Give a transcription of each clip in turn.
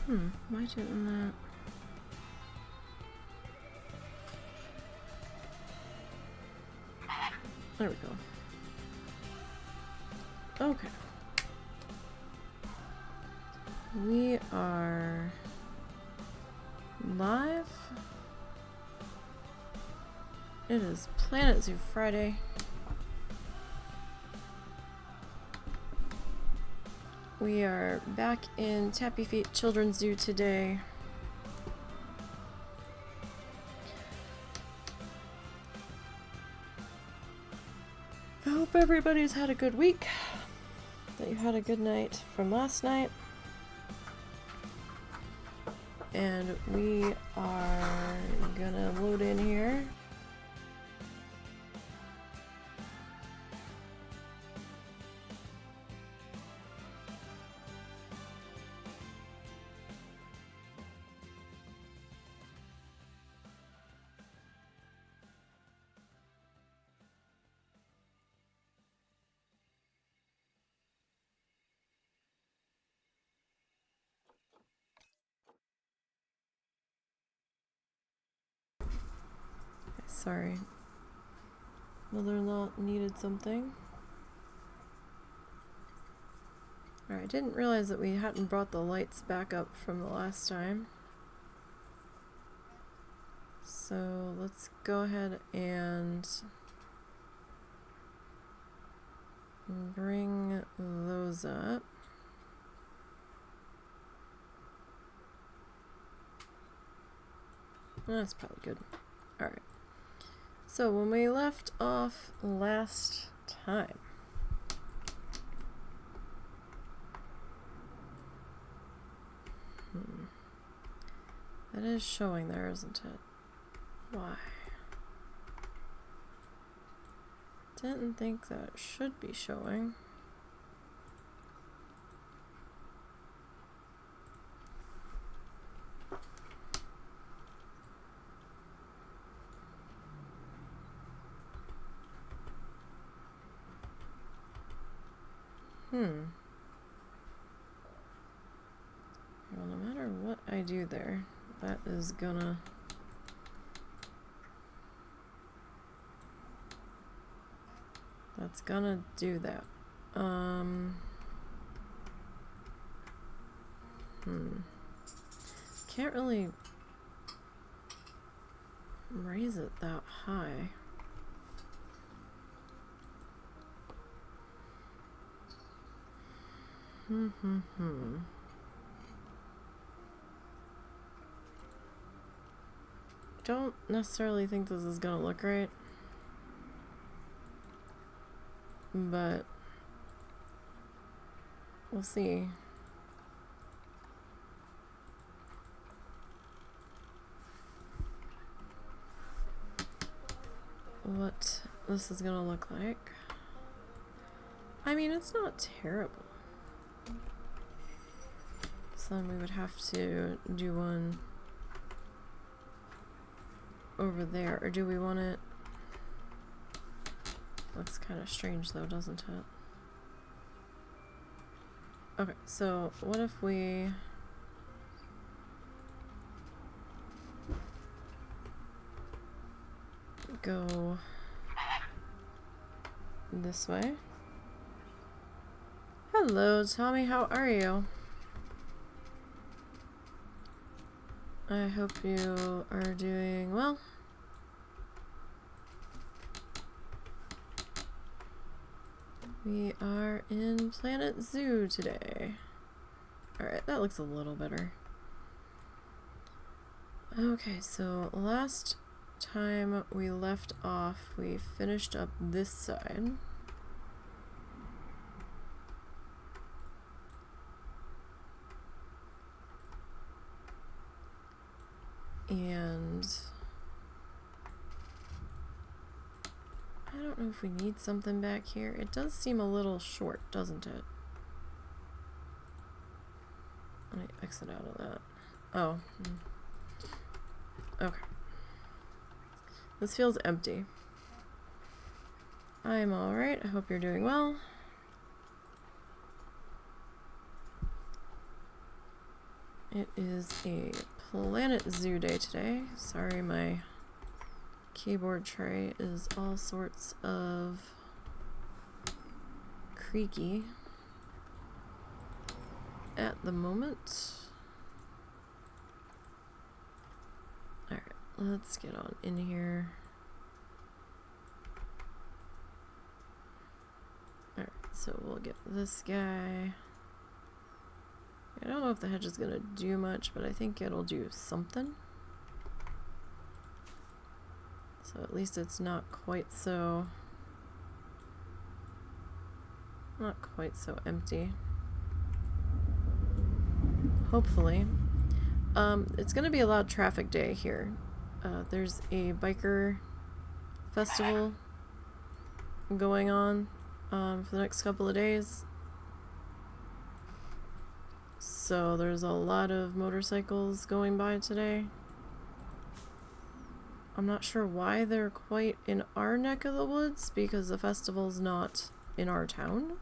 Why didn't that? There we go. Okay. We are live. It is Planet Zoo Friday. We are back in Tappy Feet Children's Zoo today. I hope everybody's had a good week, that you had a good night from last night. And we are gonna load in here. Sorry. Mother-in-law needed something. Alright, I didn't realize that we hadn't brought the lights back up from the last time. So let's go ahead and bring those up. That's probably good. Alright. So when we left off last time, that is showing there, isn't it? Why? Didn't think that should be showing. Well, no matter what I do there, that is gonna... That's gonna do that. Can't really raise it that high. Don't necessarily think this is gonna look right, but we'll see. What this is gonna look like. I mean, it's not terrible. So then we would have to do one over there, or do we want it? Looks kind of strange though, doesn't it? Okay, so what if we go this way? Hello, Tommy, how are you? I hope you are doing well. We are in Planet Zoo today. Alright, that looks a little better. Okay, so last time we left off, we finished up this side. And I don't know if we need something back here. It does seem a little short, doesn't it? Let me exit out of that. Oh. Okay. This feels empty. I'm alright. I hope you're doing well. It is a Planet Zoo day today. Sorry, my keyboard tray is all sorts of creaky at the moment. Alright, let's get on in here. Alright, so we'll get this guy. I don't know if the hedge is gonna do much, but I think it'll do something. So at least it's not quite so empty. Hopefully. It's gonna be a loud traffic day here. There's a biker festival going on for the next couple of days. So there's a lot of motorcycles going by today. I'm not sure why they're quite in our neck of the woods, because the festival's not in our town.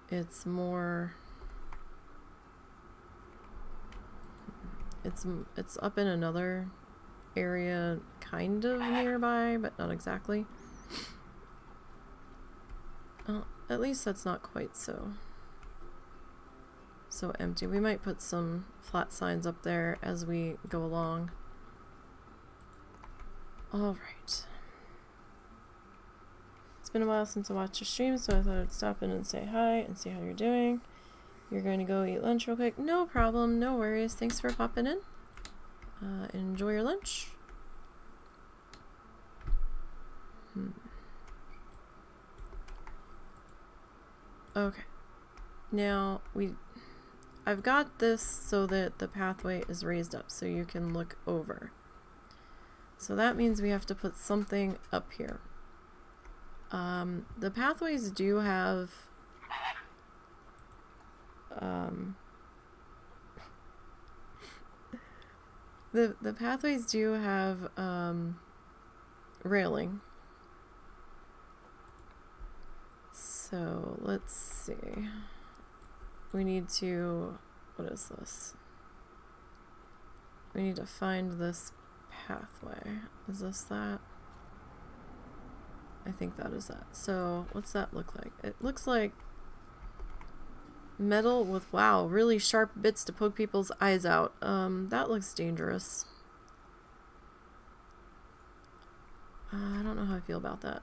It's more... It's up in another area kind of nearby, but not exactly. At least that's not quite so empty. We might put some flat signs up there as we go along. Alright. It's been a while since I watched your stream, so I thought I'd stop in and say hi and see how you're doing. You're going to go eat lunch real quick? No problem, no worries. Thanks for popping in. Enjoy your lunch. Okay. Now, I've got this so that the pathway is raised up so you can look over. So that means we have to put something up here. The pathways do have the pathways do have railing. So let's see. We need to, what is this? We need to find this pathway. Is this that? I think that is that. So what's that look like? It looks like metal with, wow, really sharp bits to poke people's eyes out. That looks dangerous. I don't know how I feel about that.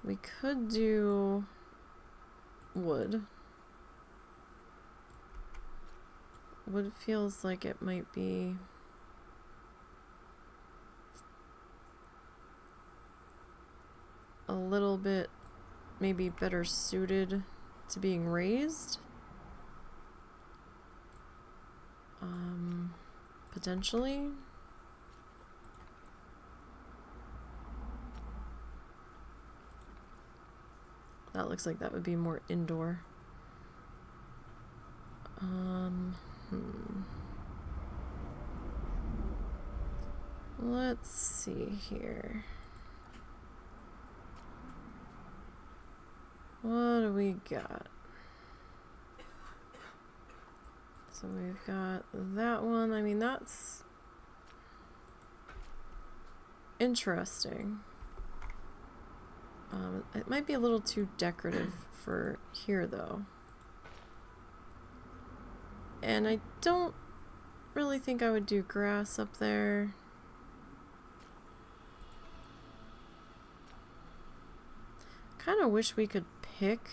We could do wood. Wood feels like it might be a little bit maybe better suited to being raised. Potentially. That looks like that would be more indoor. Let's see here. What do we got? So we've got that one. I mean, that's interesting. It might be a little too decorative for here, though. And I don't really think I would do grass up there. Kind of wish we could pick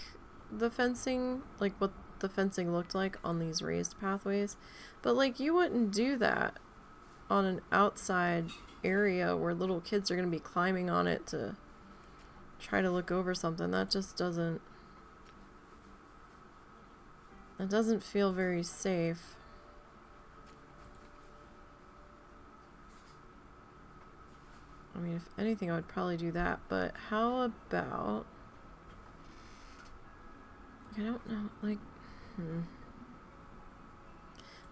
the fencing, like what the fencing looked like on these raised pathways. But, like, you wouldn't do that on an outside area where little kids are going to be climbing on it to try to look over something. That just doesn't... It doesn't feel very safe. I mean, if anything, I would probably do that. But how about... I don't know, like...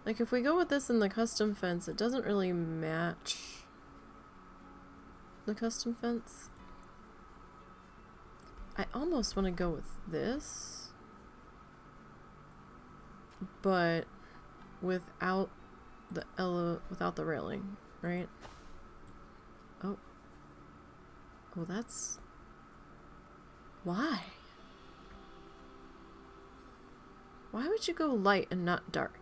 Like, if we go with this in the custom fence, it doesn't really match the custom fence. I almost want to go with this, but without the railing, right? Oh, that's why. Why would you go light and not dark?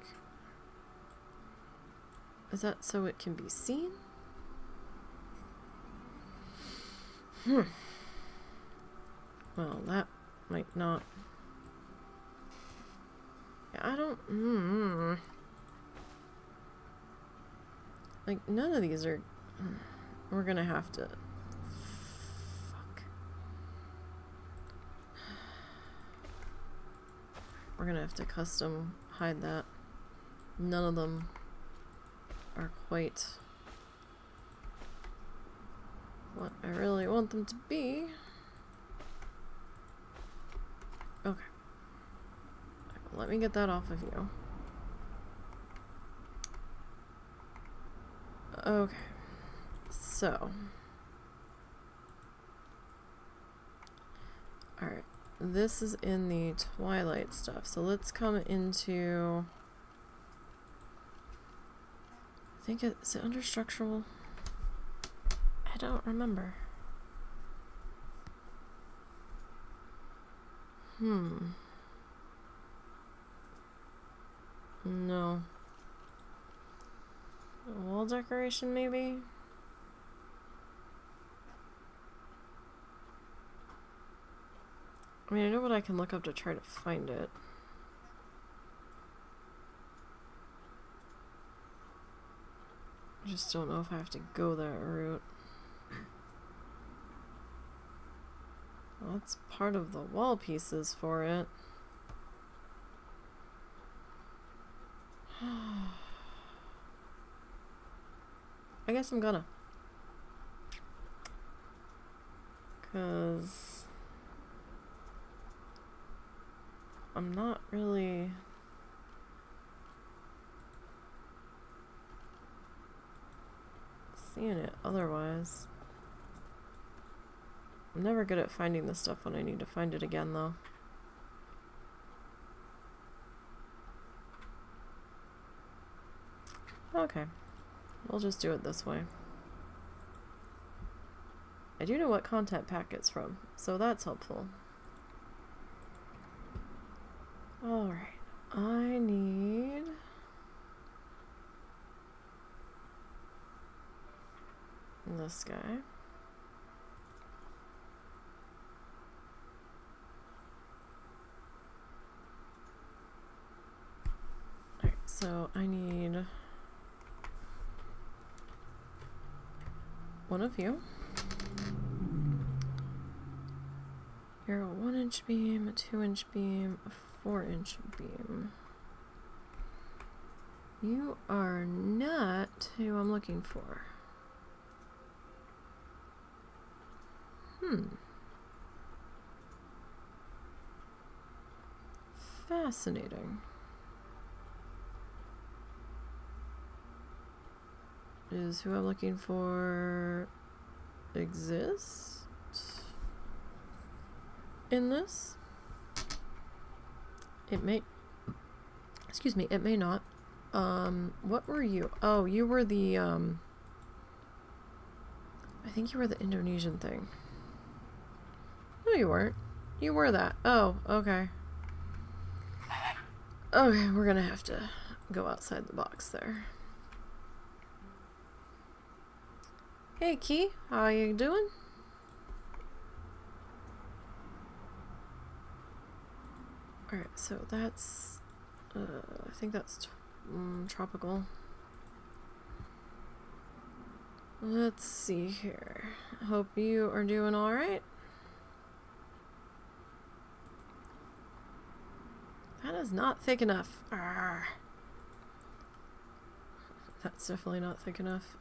Is that so it can be seen? Well, that might not. Yeah, I don't. Like, none of these are. We're gonna have to. Fuck. We're gonna have to custom hide that. None of them are quite what I really want them to be. Okay. Let me get that off of you. Okay. So. Alright. This is in the Twilight stuff. So let's come into... I think is it under structural? I don't remember. No. Wall decoration, maybe? I mean, I know what I can look up to try to find it. I just don't know if I have to go that route. Well, that's part of the wall pieces for it. I guess I'm gonna. 'Cause I'm not really seeing it otherwise. I'm never good at finding this stuff when I need to find it again, though. Okay. We'll just do it this way. I do know what content pack it's from, so that's helpful. Alright. I need... this guy. Alright, so I need one of you. You're a 1-inch beam, a 2-inch beam, a 4-inch beam. You are not who I'm looking for. Fascinating. Is who I'm looking for exist in this? It may, excuse me, it may not. What were you? Oh, you were the, I think you were the Indonesian thing. No, you weren't. You were that. Oh, okay. Okay, we're gonna have to go outside the box there. Hey, Key. How you doing? Alright, so that's... I think that's tropical. Let's see here. Hope you are doing alright. That is not thick enough. Arrgh. That's definitely not thick enough.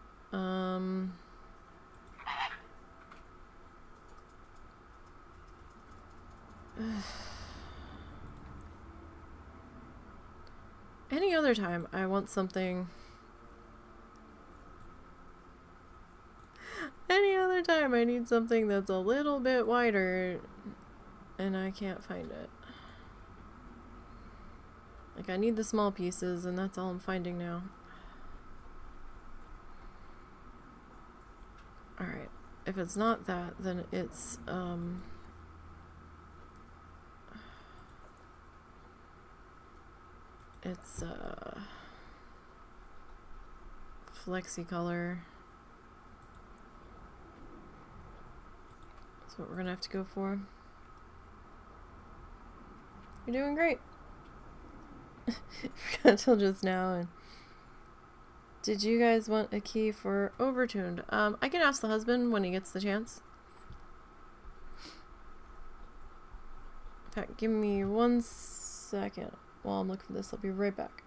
Any other time I want something... Any other time I need something that's a little bit wider. And I can't find it. Like, I need the small pieces, and that's all I'm finding now. Alright. If it's not that, then it's, it's, flexi color. That's what we're gonna have to go for. You're doing great. Forgot until just now. And did you guys want a key for overtuned? I can ask the husband when he gets the chance. In fact, give me 1 second while I'm looking for this. I'll be right back.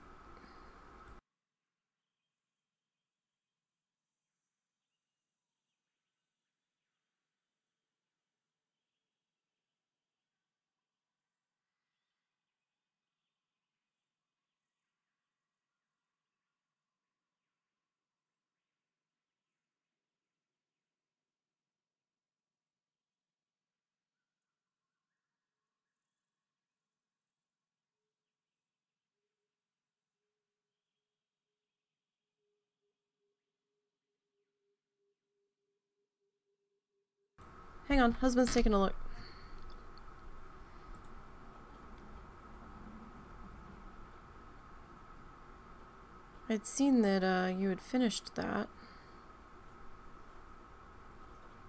Hang on, husband's taking a look. I'd seen that you had finished that.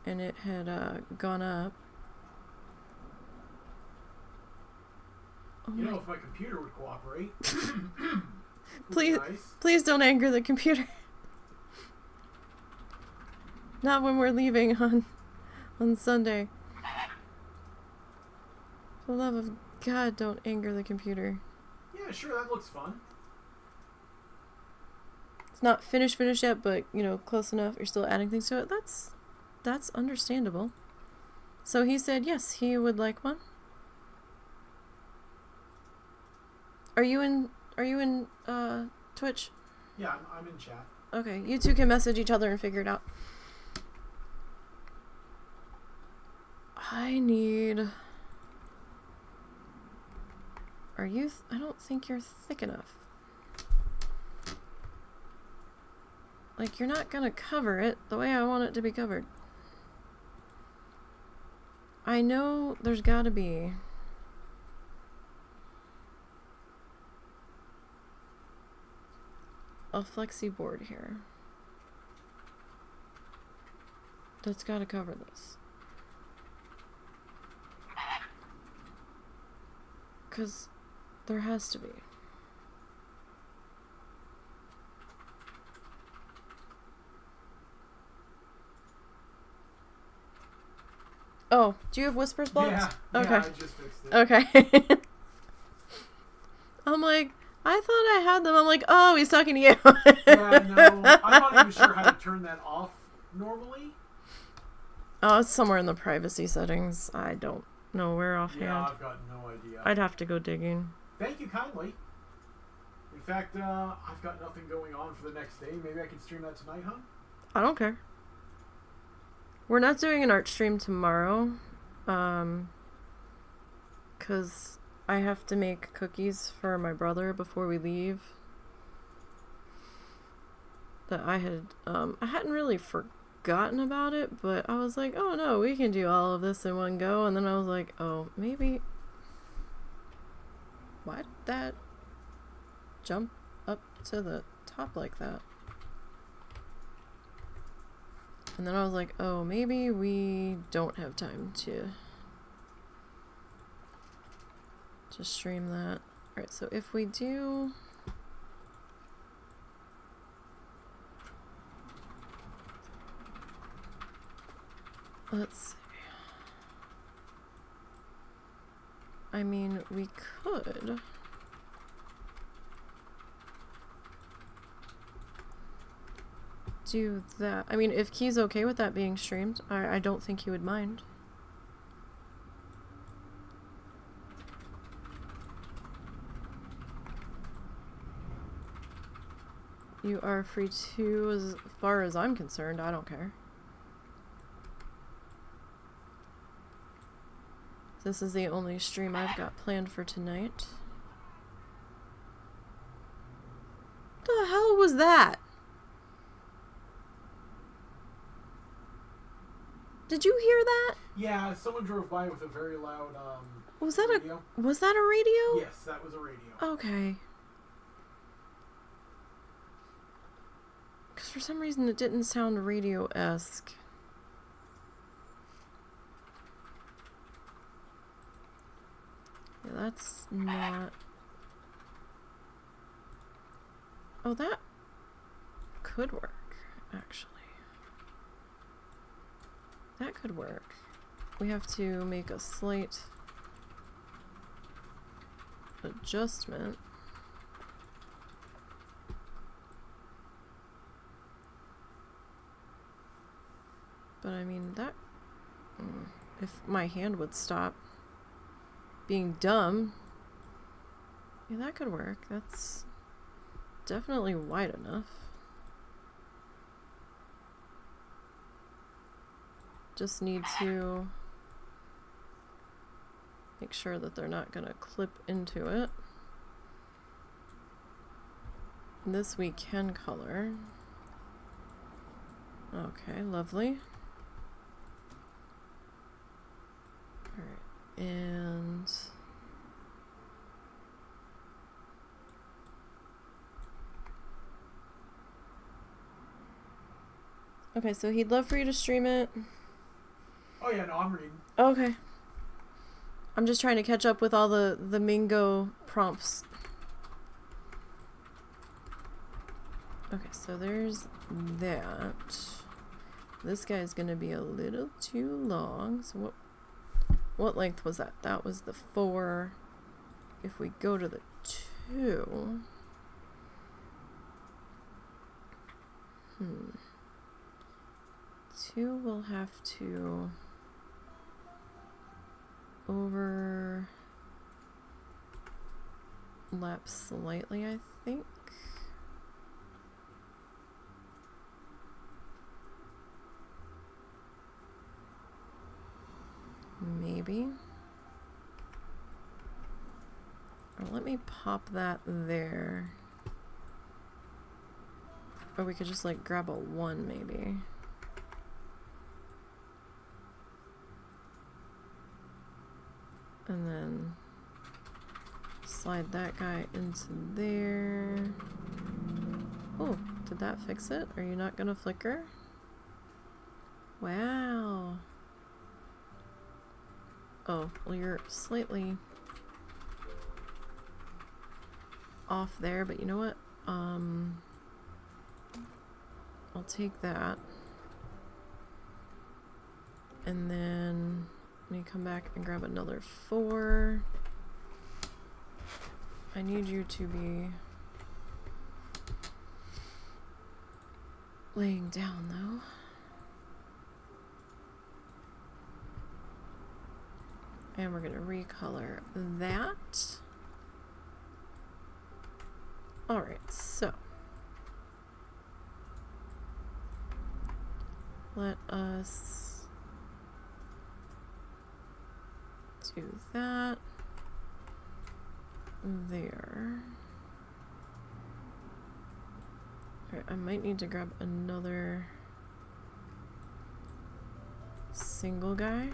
And it had gone up. Oh, you know, if my computer would cooperate. Please, nice. Please don't anger the computer. Not when we're leaving on Sunday. For the love of God, don't anger the computer. Yeah, sure, that looks fun. It's not finished yet, but, you know, close enough. You're still adding things to it. That's understandable. So he said yes, he would like one. Are you in Twitch? Yeah, I'm in chat. Okay, you two can message each other and figure it out. I need... Are you... I don't think you're thick enough. Like, you're not gonna cover it the way I want it to be covered. I know there's gotta be... a flexi board here. That's gotta cover this. 'Cause there has to be. Oh, do you have whispers blocks? Yeah, okay. Yeah, I just fixed it. Okay. I'm like, I thought I had them. I'm like, oh, he's talking to you. Yeah, no. I'm not even sure how to turn that off normally. Oh, it's somewhere in the privacy settings. I don't know where offhand. Yeah, I've got no idea. I'd have to go digging. Thank you kindly. In fact, I've got nothing going on for the next day. Maybe I can stream that tonight, huh? I don't care. We're not doing an art stream tomorrow. 'Cause I have to make cookies for my brother before we leave. That I hadn't really forgotten about it, but I was like, oh no, we can do all of this in one go. And then I was like, oh, maybe... Why'd that jump up to the top like that? And then I was like, oh, maybe we don't have time to stream that. Alright, so if we do... Let's see. I mean, we could... do that. I mean, if Key's okay with that being streamed, I don't think he would mind. You are free to, as far as I'm concerned. I don't care. This is the only stream I've got planned for tonight. What the hell was that? Did you hear that? Yeah, someone drove by with a very loud was that radio. Was that a radio? Yes, that was a radio. Okay. Because for some reason it didn't sound radio-esque. Yeah, that's not... Oh, that could work, actually. That could work. We have to make a slight adjustment. But I mean, that... if my hand would stop being dumb, yeah, that could work. That's definitely wide enough. Just need to make sure that they're not gonna clip into it. This we can color. Okay, lovely. Alright, and okay, so he'd love for you to stream it. Oh yeah, no, I'm reading. Okay. I'm just trying to catch up with all the Mingo prompts. Okay, so there's that. This guy's gonna be a little too long. So what length was that? That was the 4. If we go to the 2. 2 will have to overlap slightly, I think. Maybe. Or let me pop that there. Or we could just like grab a 1 maybe. And then slide that guy into there. Oh, did that fix it? Are you not gonna flicker? Wow. Oh, well you're slightly off there, but you know what? I'll take that. And then let me come back and grab another 4. I need you to be laying down though. And we're gonna recolor that. Alright, so let us do that there. Alright, I might need to grab another single guy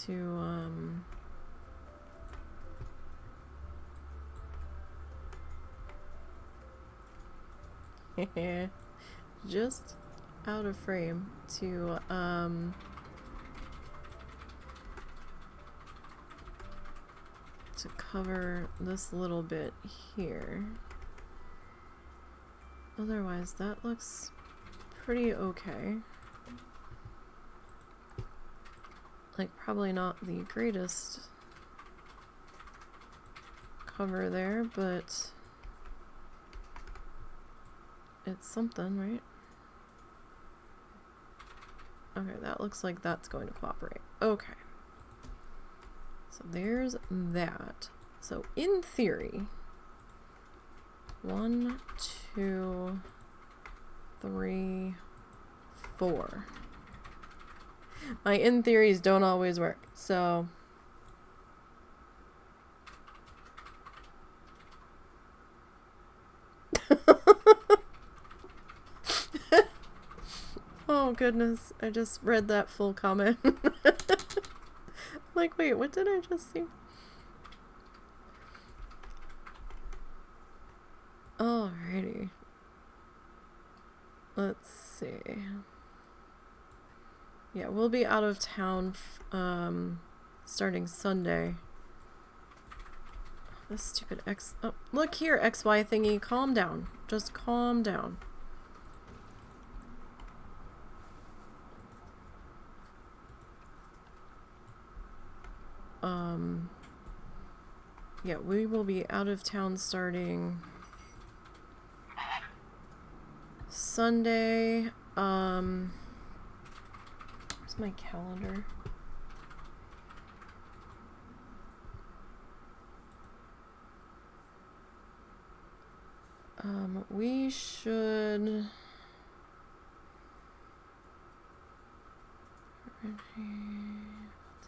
to just out of frame to cover this little bit here. Otherwise that looks pretty okay. Like probably not the greatest cover there, but it's something, right? Okay, that looks like that's going to cooperate. Okay. So there's that. So in theory, 1, 2, 3, 4. My in theories don't always work, so... Oh goodness, I just read that full comment. Like, wait, what did I just see? Alrighty. Let's see. Yeah, we'll be out of town starting Sunday. This stupid X... Oh, look here, XY thingy. Calm down. Just calm down. Yeah, we will be out of town starting Sunday. Where's my calendar? We should...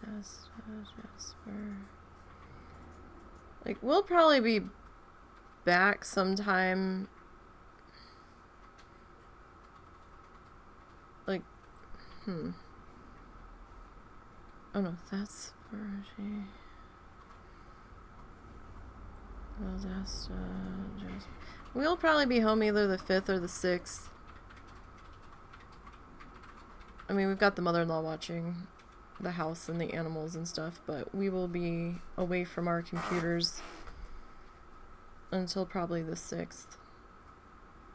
Jasper. Like, we'll probably be back sometime. Like, Oh no, that's Virgie. Jasper. We'll probably be home either the 5th or the 6th. I mean, we've got the mother-in-law watching the house and the animals and stuff, but we will be away from our computers until probably the 6th.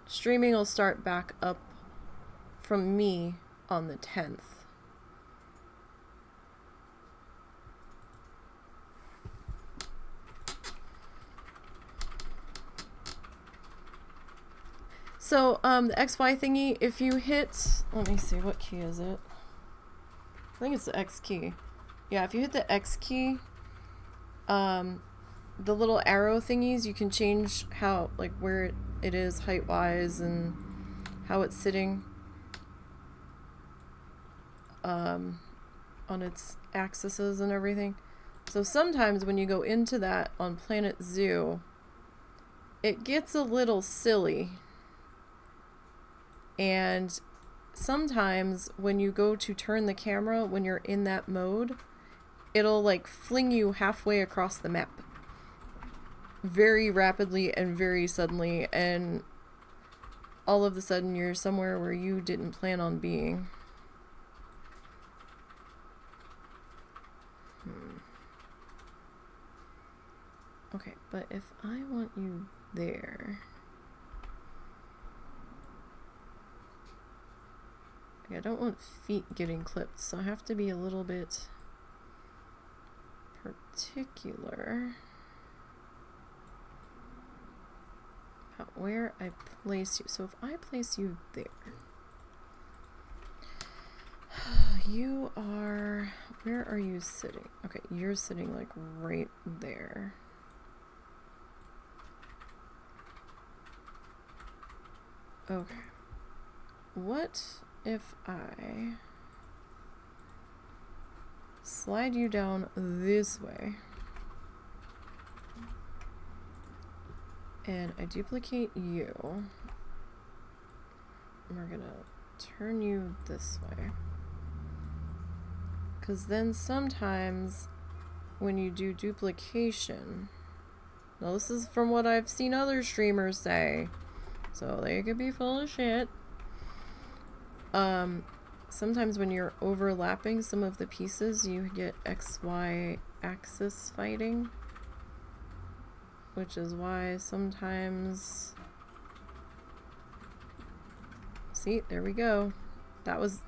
Streaming will start back up from me on the 10th. So, the XY thingy, if you hit, let me see, what key is it? I think it's the X key. Yeah, if you hit the X key, the little arrow thingies, you can change how, like, where it is height-wise and how it's sitting on its axes and everything. So sometimes when you go into that on Planet Zoo, it gets a little silly. And sometimes when you go to turn the camera, when you're in that mode, it'll like fling you halfway across the map. Very rapidly and very suddenly, and all of a sudden you're somewhere where you didn't plan on being. Okay, but if I want you there... I don't want feet getting clipped, so I have to be a little bit particular about where I place you. So if I place you there, you are, where are you sitting? Okay, you're sitting like right there. Okay. What if I slide you down this way and I duplicate you, and we're gonna turn you this way, because then sometimes when you do duplication, now this is from what I've seen other streamers say, so they could be full of shit. Sometimes when you're overlapping some of the pieces, you get XY axis fighting, which is why sometimes... See, there we go. That was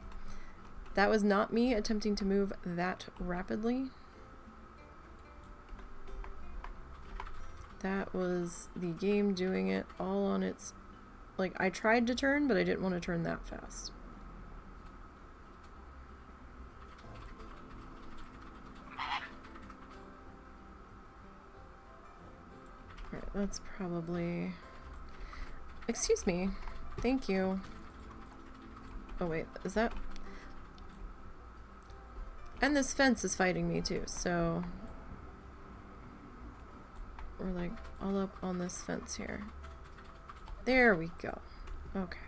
not me attempting to move that rapidly. That was the game doing it all on its... Like, I tried to turn, but I didn't want to turn that fast. Alright, that's probably... Excuse me. Thank you. Oh wait, is that... And this fence is fighting me too, so we're like all up on this fence here. There we go. Okay.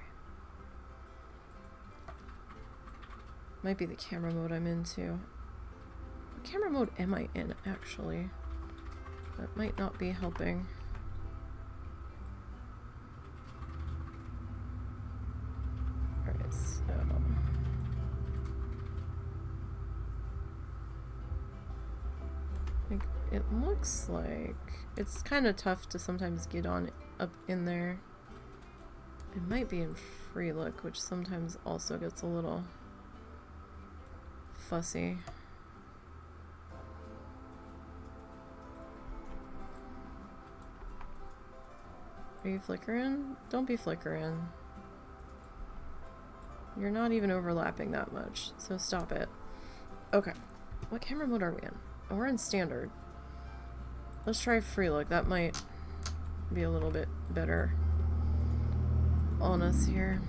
Might be the camera mode I'm into. What camera mode am I in, actually? That might not be helping. Alright, so... it looks like it's kind of tough to sometimes get on up in there. It might be in free look, which sometimes also gets a little fussy. Are you flickering? Don't be flickering. You're not even overlapping that much, so stop it. Okay. What camera mode are we in? Oh, we're in standard. Let's try free look. That might be a little bit better on us here.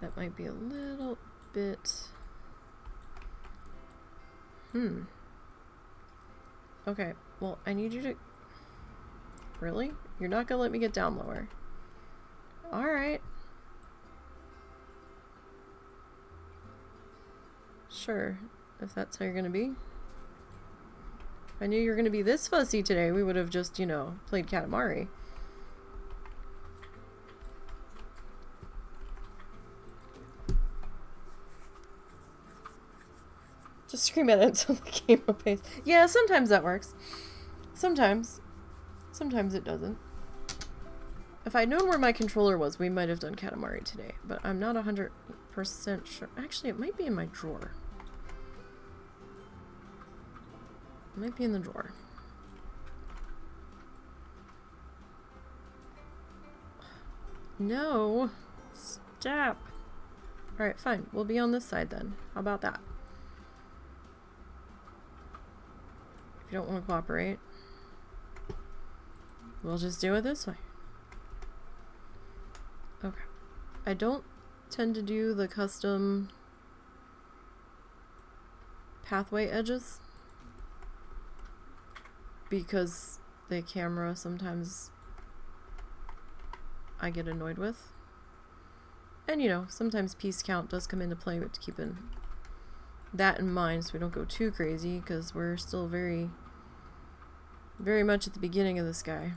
That might be a little bit... Okay, well, I need you to... Really? You're not gonna let me get down lower? Alright. Sure, if that's how you're gonna be. If I knew you were gonna be this fussy today, we would have just, you know, played Katamari. Just scream at it until the game obeys. Yeah, sometimes that works. Sometimes. Sometimes it doesn't. If I'd known where my controller was, we might have done Katamari today. But I'm not 100% sure. Actually, it might be in my drawer. It might be in the drawer. No. Stop. Alright, fine. We'll be on this side then. How about that? If you don't want to cooperate, we'll just do it this way. Okay. I don't tend to do the custom pathway edges because the camera sometimes I get annoyed with. And you know, sometimes piece count does come into play, but keeping that in mind so we don't go too crazy because we're still very much at the beginning of this guy.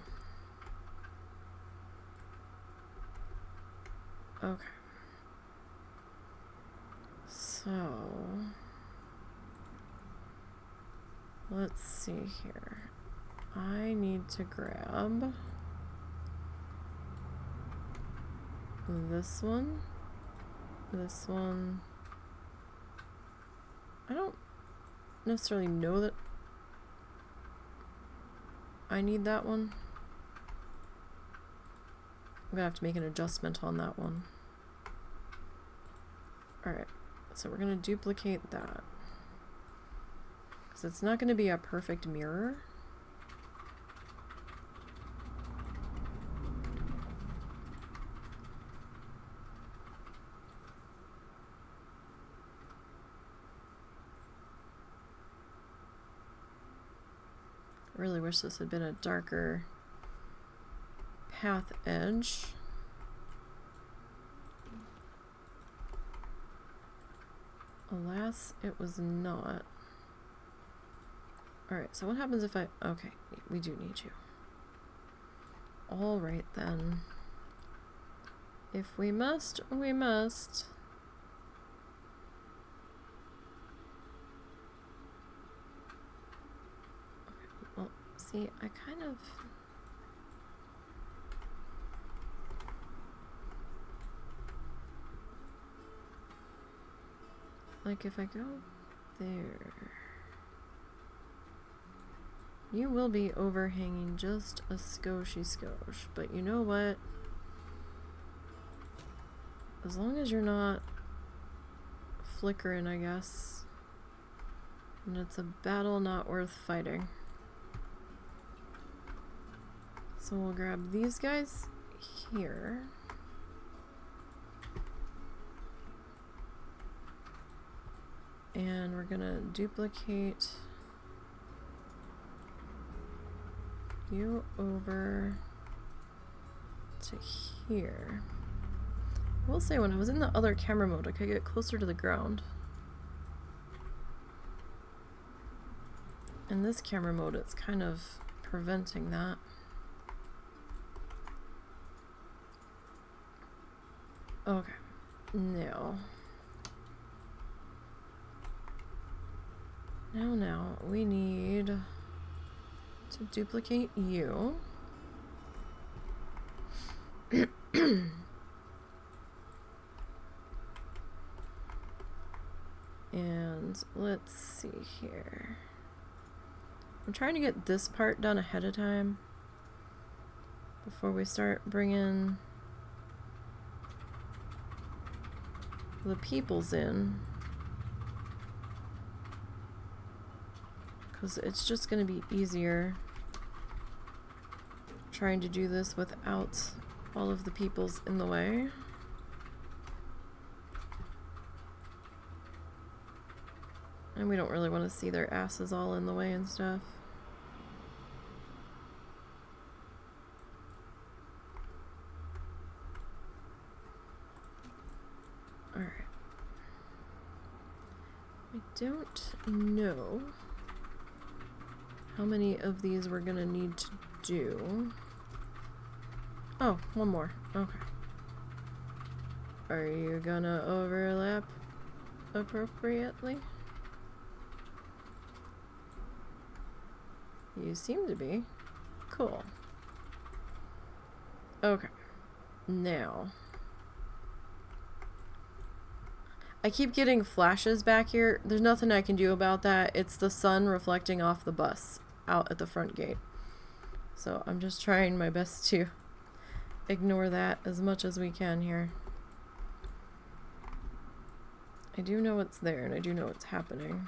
Okay. So let's see here. I need to grab this one. This one. I don't necessarily know that I need that one. I'm gonna have to make an adjustment on that one. Alright, so we're gonna duplicate that. Because it's not gonna be a perfect mirror. I really wish this had been a darker path edge. Alas, it was not. Alright, so what happens if I... Okay, we do need you. Alright then. If we must, we must. See, I kind of... Like, if I go there... You will be overhanging just a skosh, but you know what? As long as you're not flickering, I guess. And it's a battle not worth fighting. So we'll grab these guys here. And we're gonna duplicate you over to here. I will say, when I was in the other camera mode, I could get closer to the ground. In this camera mode, it's kind of preventing that. Okay, now we need to duplicate you. And let's see here. I'm trying to get this part done ahead of time before we start bringing the peoples in, because it's just going to be easier trying to do this without all of the peoples in the way. And we don't really want to see their asses all in the way and stuff. Alright. I don't know how many of these we're gonna need to do. Oh, one more. Okay. Are you gonna overlap appropriately? You seem to be. Cool. Okay. Now. I keep getting flashes back here. There's nothing I can do about that. It's the sun reflecting off the bus out at the front gate. So I'm just trying my best to ignore that as much as we can here. I do know it's there and I do know it's happening,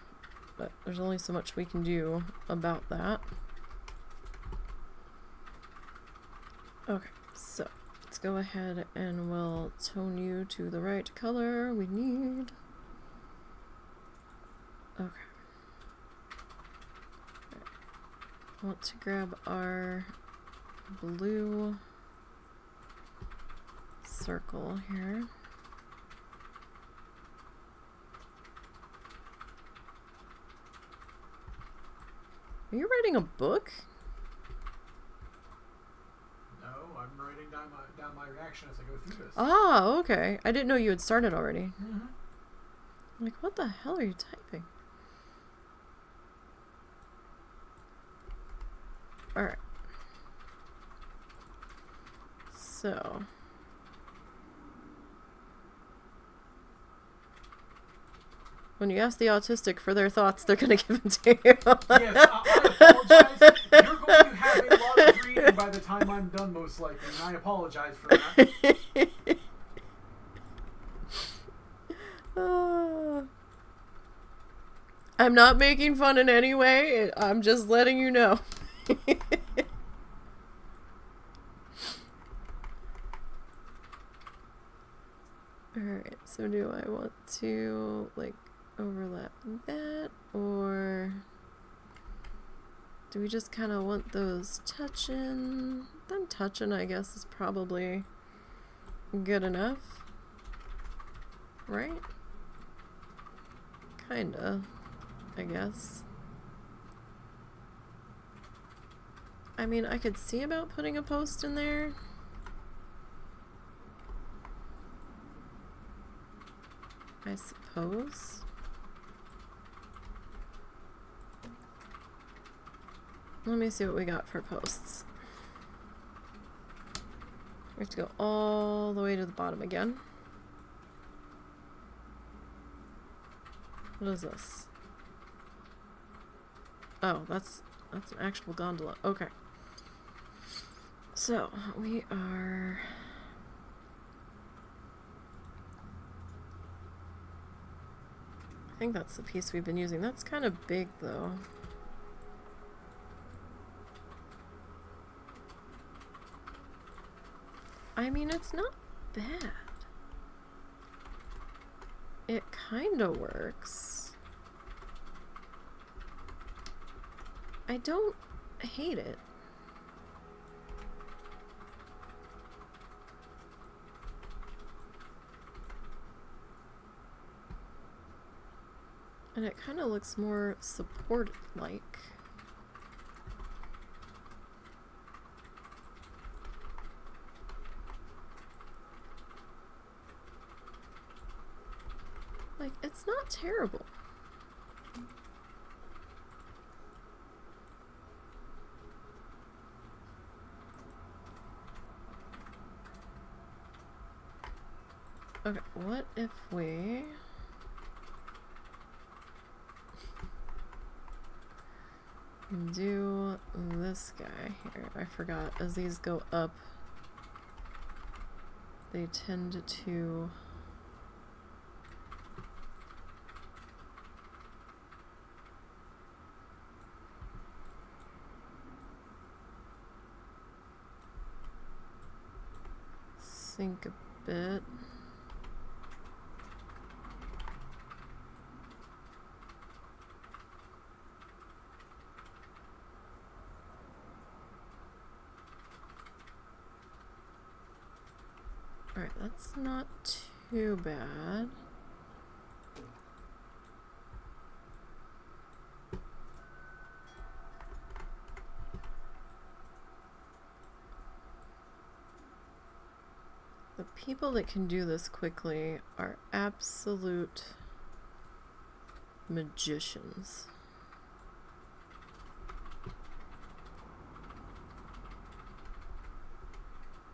but there's only so much we can do about that. Okay, so let's go ahead and we'll tone you to the right color we need. Okay. I want to grab our blue circle here. Are you writing a book? No, I'm writing down my reaction as I go through this. Oh, okay. I didn't know you had started already. Mm-hmm. I'm like, what the hell are you typing? Alright. So. When you ask the autistic for their thoughts, they're going to give them to you. Yes, I apologize. You're going to have a lot of reading by the time I'm done, most likely, and I apologize for that. I'm not making fun in any way. I'm just letting you know. Alright, so do I want to, like, overlap that, or do we just kind of want those touching? Them touching, I guess, is probably good enough, right? Kinda, I guess. I mean, I could see about putting a post in there. I suppose. Let me see what we got for posts. We have to go all the way to the bottom again. What is this? Oh, that's an actual gondola. Okay. So, we are... I think that's the piece we've been using. That's kind of big, though. I mean, it's not bad. It kind of works. I don't hate it. And it kind of looks more support-like. Like, it's not terrible. Okay, what if we... do this guy here? I forgot. As these go up, they tend to... sink a bit. Alright, that's not too bad. The people that can do this quickly are absolute magicians.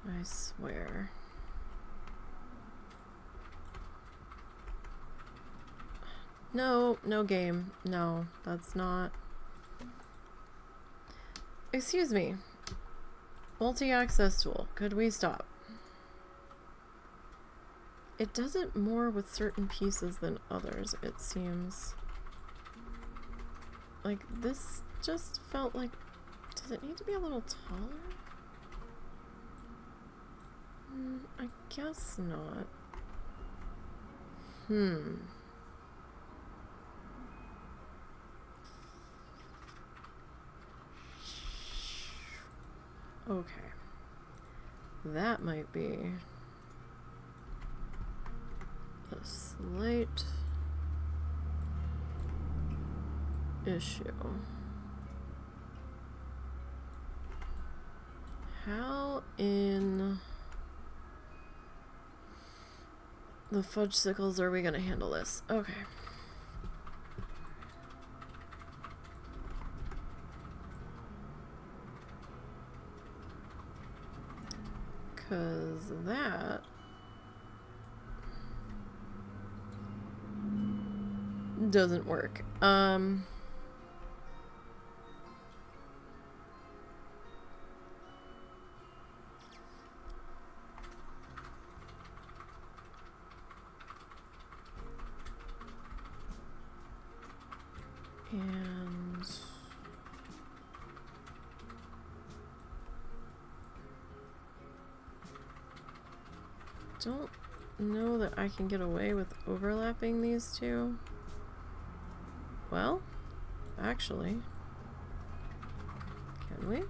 I swear. No, no game. No, that's not. Excuse me. Multi-access tool. Could we stop? It does it more with certain pieces than others, it seems. Like, this just felt like... Does it need to be a little taller? I guess not. Okay. That might be a slight issue. How in the fudge sickles are we gonna handle this? Okay. Because that doesn't work. And don't know that I can get away with overlapping these two. Well, actually, can we?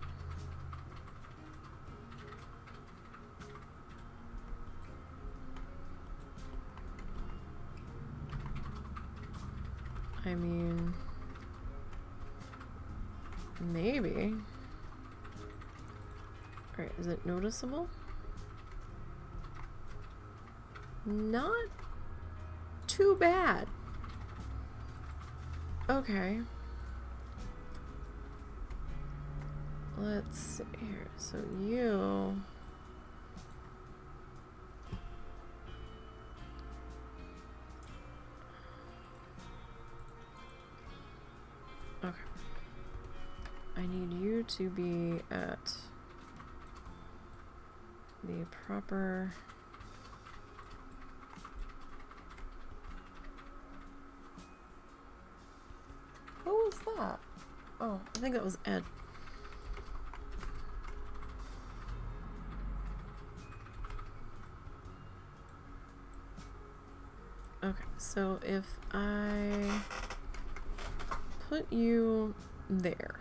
I mean, maybe. Alright, is it noticeable? Not too bad. Okay. Let's see here. So you... Okay. I need you to be at the proper... Who was that? Oh, I think that was Ed. Okay, so if I put you there,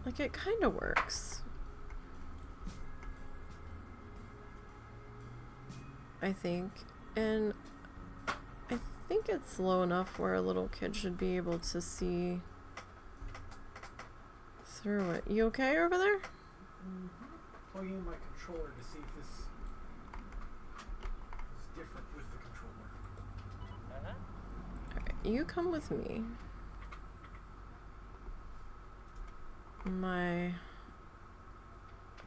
Like, it kind of works. I think. And I think it's low enough where a little kid should be able to see through it. You okay over there? Mm-hmm. Plugging in my controller to see if this is different with the controller. Alright, you come with me. I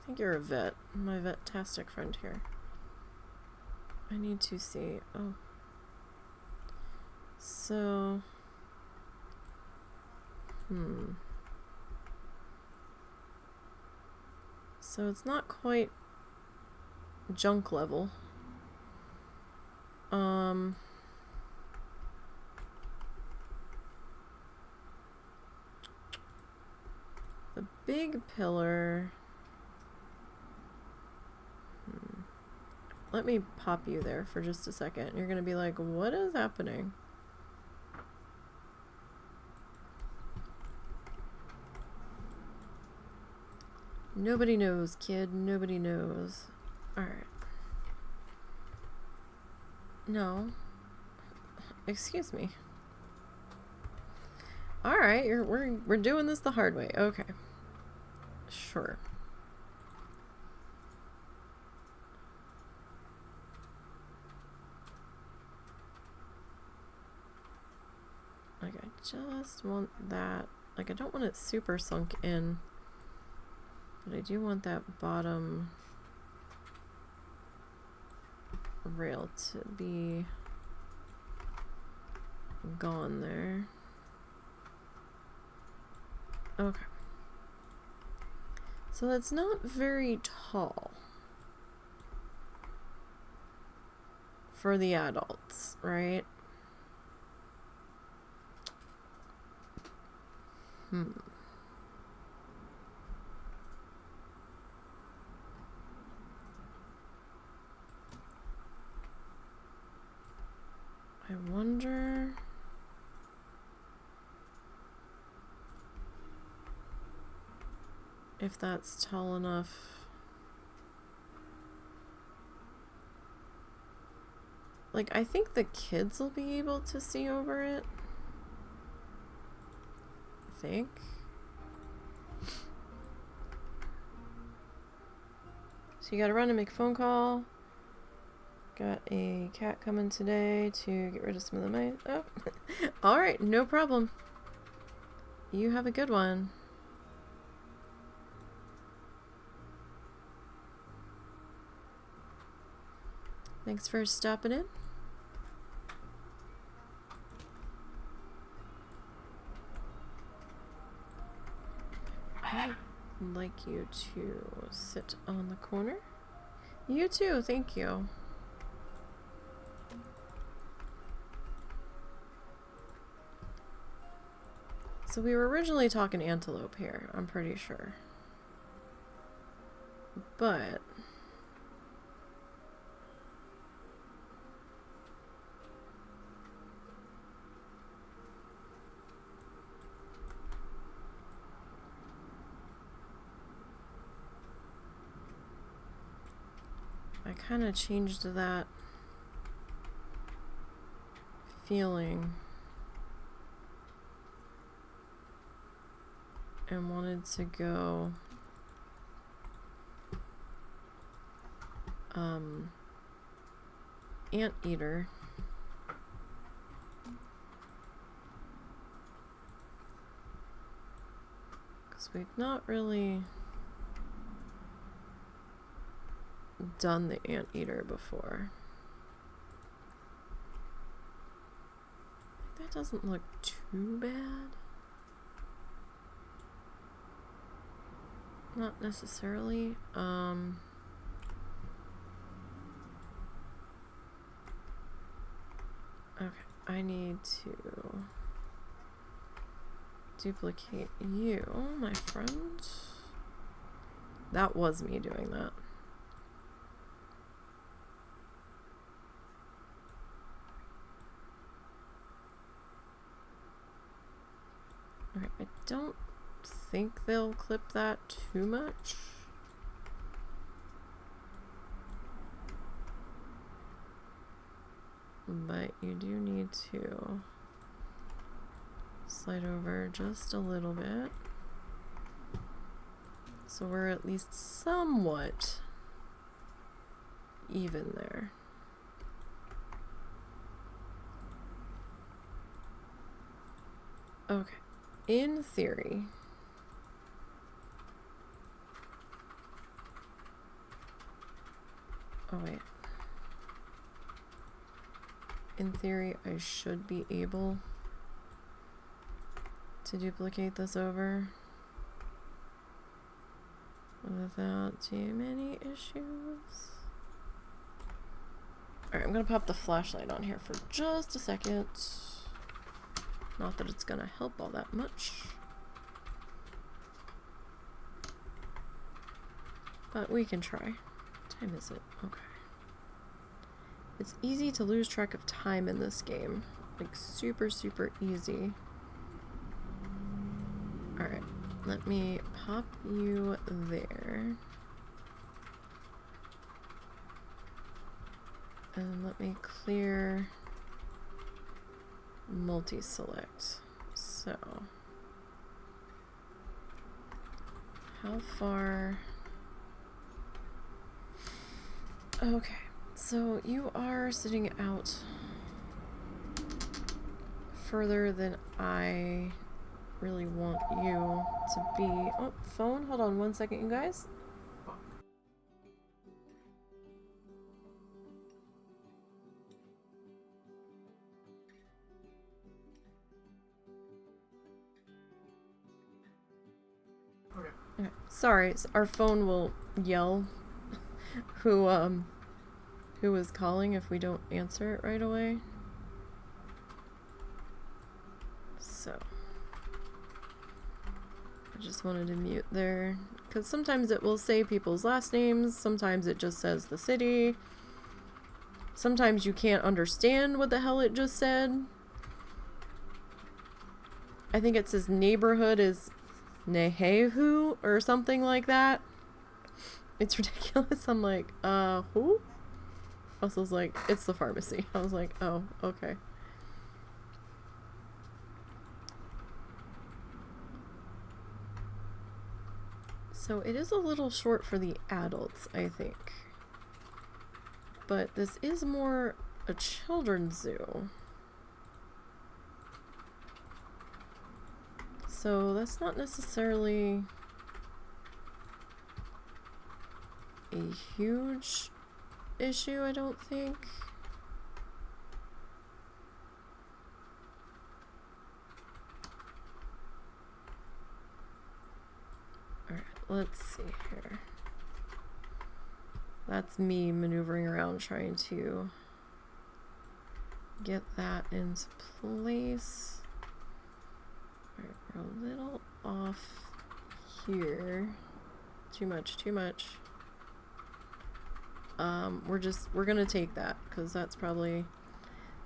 think you're a vet. My vet-tastic friend here. I need to see. Oh. So. So it's not quite junk level. The big pillar. Let me pop you there for just a second. You're gonna be like, what is happening? Nobody knows, kid. Nobody knows. Alright. No. Excuse me. Alright, we're doing this the hard way. Okay. Sure. Like, I just want that. Like, I don't want it super sunk in. But I do want that bottom rail to be gone there. Okay. So that's not very tall for the adults, right? I wonder if that's tall enough. Like, I think the kids will be able to see over it. I think. So you gotta run and make a phone call. Got a cat coming today to get rid of some of the mice. Oh, alright, no problem. You have a good one. Thanks for stopping in. I'd like you to sit on the corner. You too, thank you. So we were originally talking antelope here, I'm pretty sure. But I kind of changed that feeling and wanted to go anteater. Because we've not really done the anteater before. That doesn't look too bad. Not necessarily. Okay, I need to duplicate you, my friend. That was me doing that. Okay, I don't think they'll clip that too much. But you do need to slide over just a little bit. So we're at least somewhat even there. Okay, in theory, oh wait, in theory I should be able to duplicate this over without too many issues. Alright, I'm gonna pop the flashlight on here for just a second. Not that it's gonna help all that much. But we can try. What time is it? Okay. It's easy to lose track of time in this game. Like super, super easy. Alright, let me pop you there. And let me clear multi-select. So, how far? Okay, so you are sitting out further than I really want you to be. Oh, phone, hold on one second, you guys. Okay. Sorry, our phone will yell who is calling if we don't answer it right away. So I just wanted to mute there because sometimes it will say people's last names, sometimes it just says the city. Sometimes you can't understand what the hell it just said. I think it says neighborhood is Nehehu or something like that. It's ridiculous. I'm like, who? I was like, it's the pharmacy. I was like, oh, okay. So it is a little short for the adults, I think. But this is more a children's zoo. So that's not necessarily a huge issue, I don't think. Alright, let's see here. That's me maneuvering around trying to get that into place. Alright, we're a little off here. Too much, too much. We're gonna take that because that's probably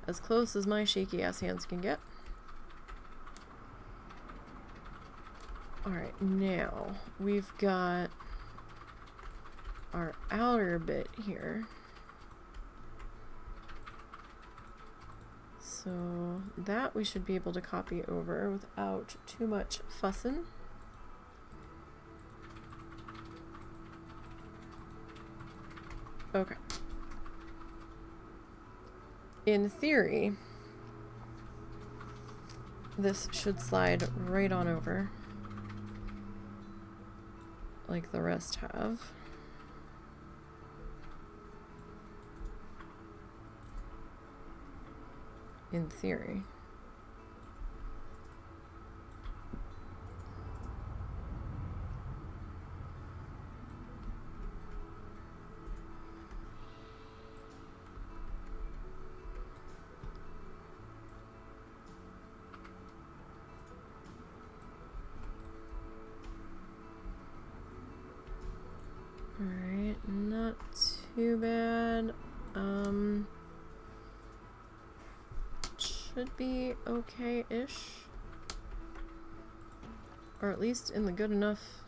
as close as my shaky ass hands can get. Alright, now we've got our outer bit here. So that we should be able to copy over without too much fussing. Okay. In theory, this should slide right on over, like the rest have. In theory. Alright, not too bad. Should be okay-ish. Or at least in the good enough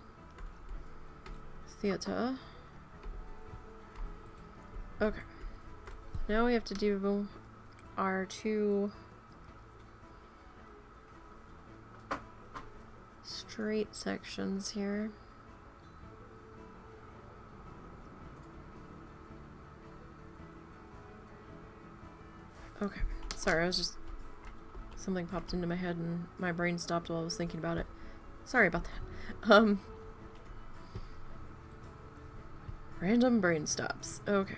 theater. Okay. Now we have to do our 2 straight sections here. Okay. Sorry, I was just... something popped into my head and my brain stopped while I was thinking about it. Sorry about that. Random brain stops. Okay.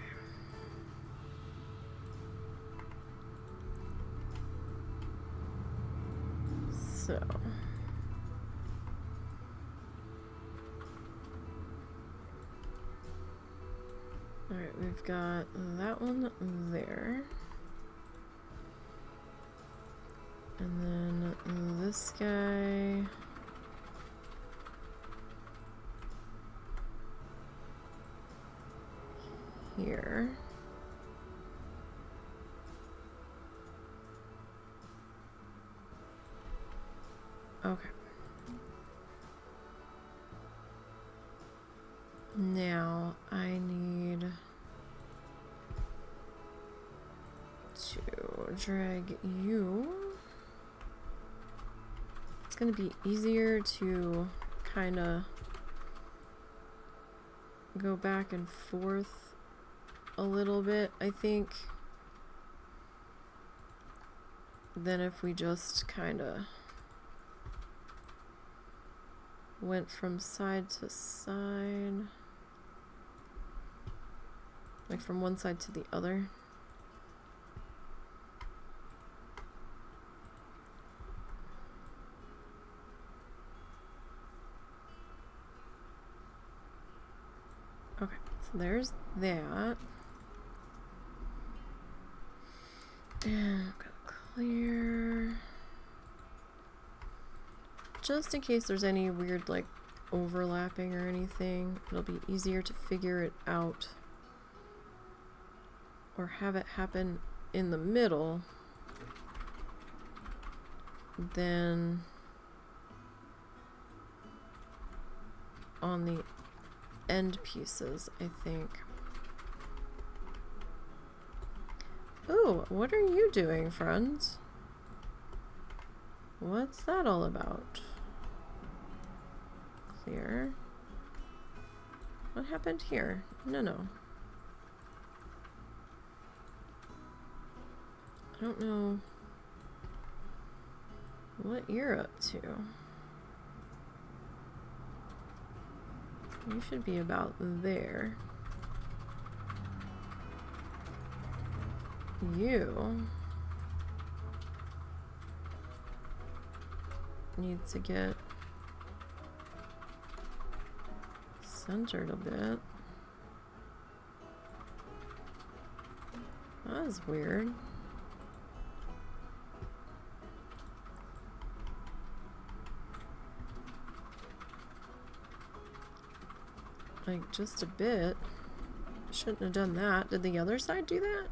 So... alright, we've got that one there. And then this guy... here. Okay. Now I need to drag you. It's gonna be easier to kind of go back and forth a little bit, I think, than if we just kind of went from side to side, like from one side to the other. Okay, so there's that. And I'm gonna clear. Just in case there's any weird, like, overlapping or anything, it'll be easier to figure it out. Or have it happen in the middle than on the end pieces, I think. Ooh, what are you doing, friends? What's that all about? Clear. What happened here? No. I don't know what you're up to. You should be about there. You need to get centered a bit. That was weird. Like, just a bit. Shouldn't have done that. Did the other side do that?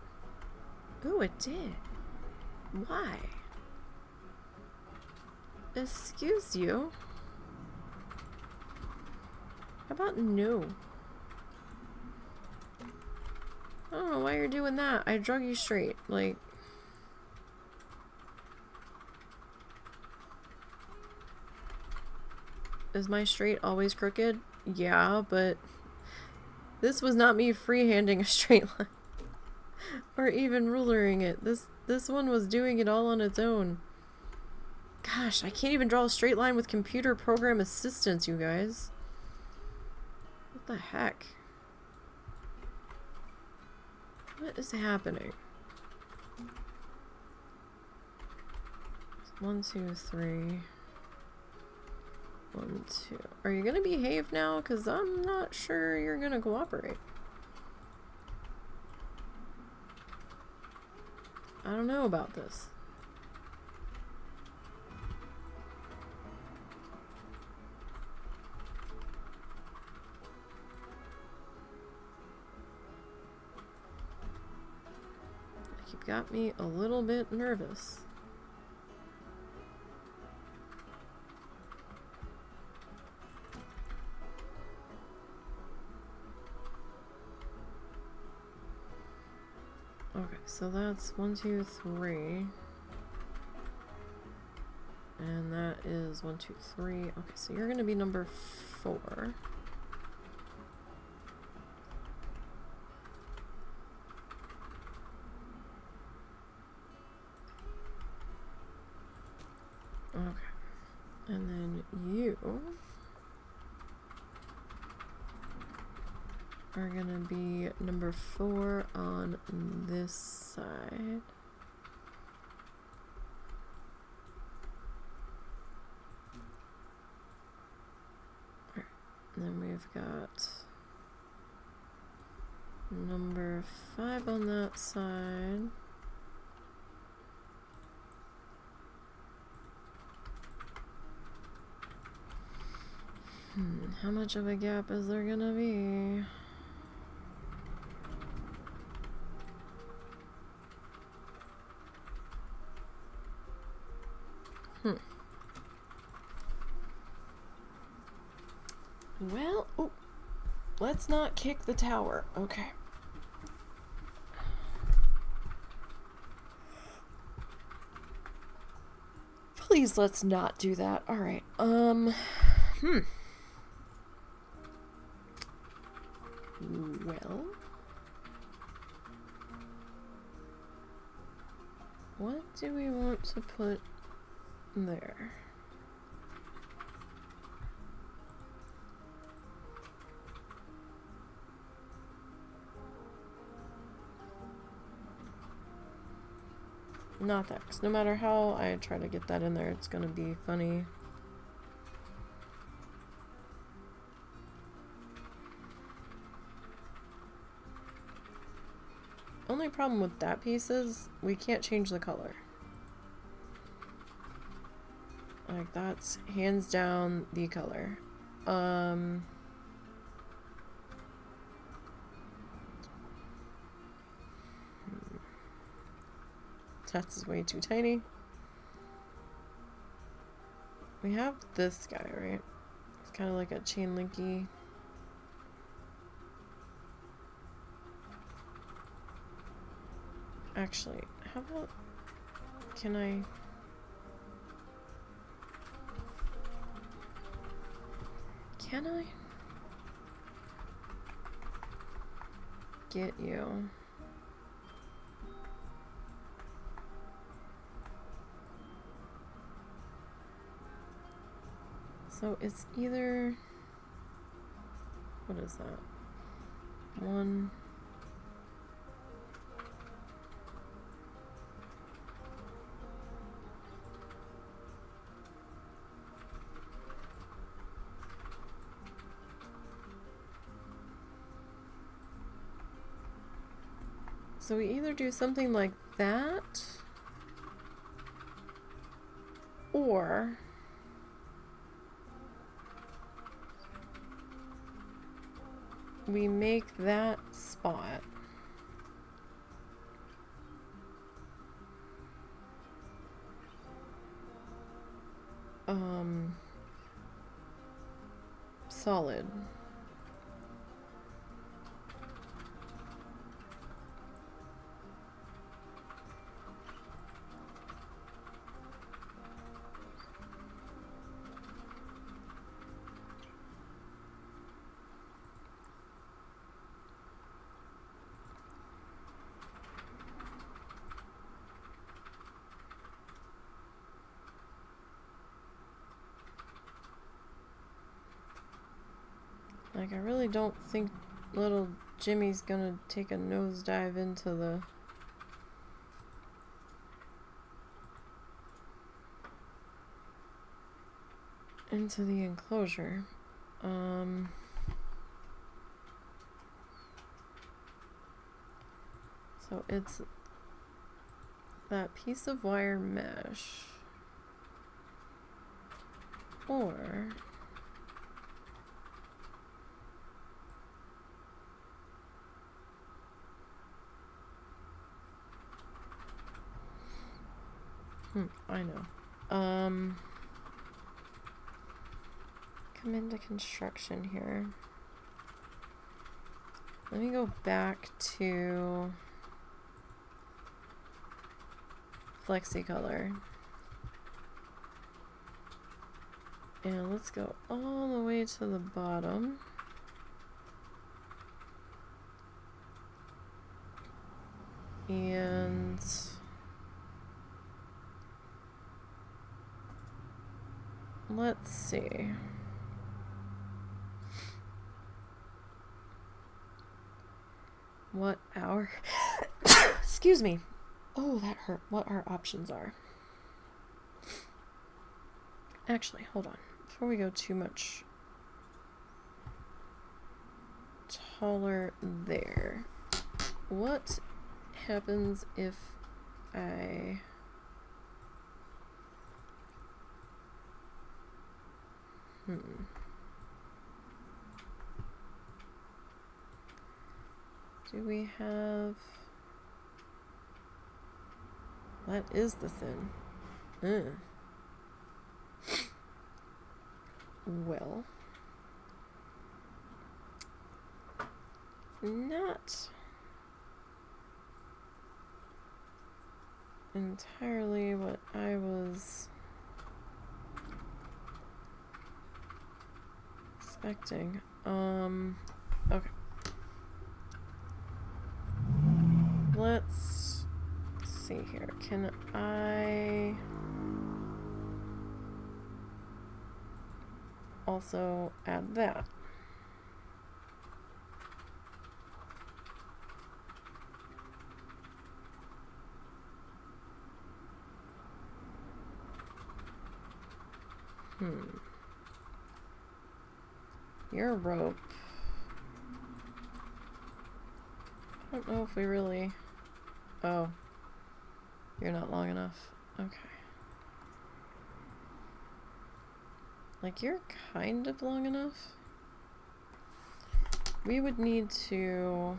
Ooh, it did. Why? Excuse you? How about no? I don't know why you're doing that. I drug you straight. Like... is my straight always crooked? Yeah, but... this was not me freehanding a straight line. Or even rulering it. This one was doing it all on its own. Gosh, I can't even draw a straight line with computer program assistance, you guys. What the heck? What is happening? 1, 2, 3. 1, 2. Are you gonna behave now? Because I'm not sure you're gonna cooperate. I don't know about this. You've got me a little bit nervous. Okay, so that's 1, 2, 3. And that is 1, 2, 3. Okay, so you're gonna be number 4. Okay. And then you are gonna be number 4 on this side. Alright, and then we've got number 5 on that side. How much of a gap is there gonna be? Well, oh, let's not kick the tower. Okay. Please, let's not do that. All right. Well, what do we want to put there? Not that, 'cause no matter how I try to get that in there, it's gonna be funny. Only problem with that piece is we can't change the color. Like, that's hands down the color. That's way too tiny. We have this guy, right? It's kind of like a chain linky. Actually, how about, can I get you? So it's either, what is that? 1. So we either do something like that, or we make that spot solid. Like, I really don't think little Jimmy's gonna take a nosedive into the enclosure. So it's that piece of wire mesh, or I know. Come into construction here. Let me go back to FlexiColor. And let's go all the way to the bottom. And let's see. What our excuse me. Oh, that hurt. What our options are. Actually, hold on. Before we go too much taller there. What happens if I do we have that is the thin. Well, not entirely what I was expecting. Okay. Let's see here. Can I also add that? Your rope. I don't know if we really... Oh. You're not long enough. Okay. Like, you're kind of long enough. We would need to...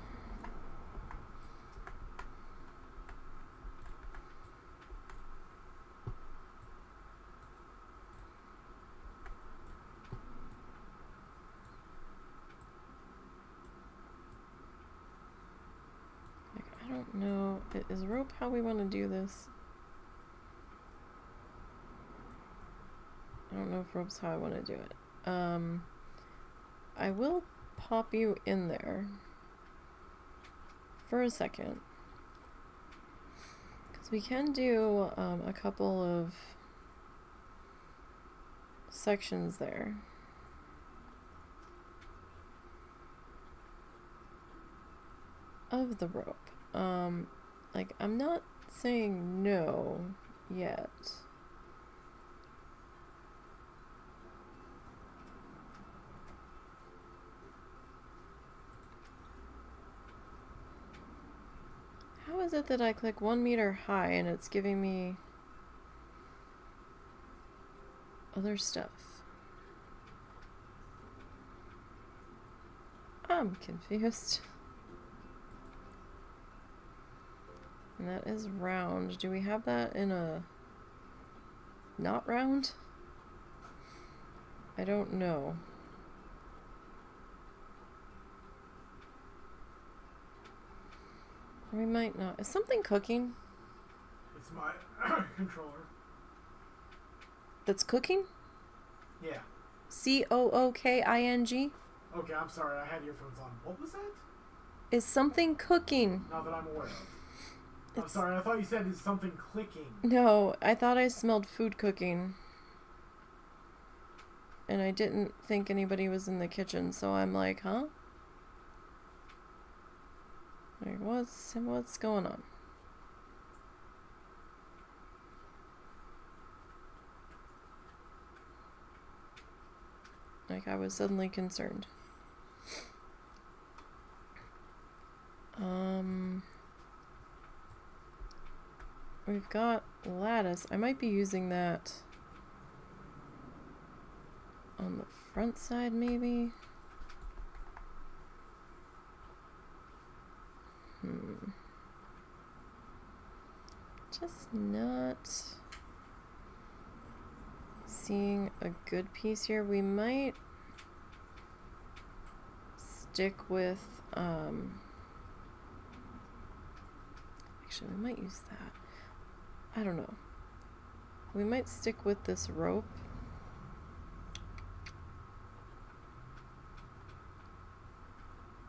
I don't know. Is rope how we want to do this? I don't know if rope's how I want to do it. I will pop you in there for a second. Because we can do a couple of sections there. Of the rope. Like, I'm not saying no yet. How is it that I click 1 meter high and it's giving me other stuff? I'm confused. And that is round. Do we have that in a not round? I don't know. We might not. Is something cooking? It's my controller. That's cooking? Yeah. C-O-O-K-I-G? Okay, I'm sorry. I had earphones on. What was that? Is something cooking? Not that I'm aware of. I'm sorry. I thought you said is something clicking. No, I thought I smelled food cooking. And I didn't think anybody was in the kitchen, so I'm like, huh? Like, what's going on? Like, I was suddenly concerned. We've got lattice. I might be using that on the front side, maybe. Just not seeing a good piece here. We might stick with, actually we might use that. I don't know. We might stick with this rope.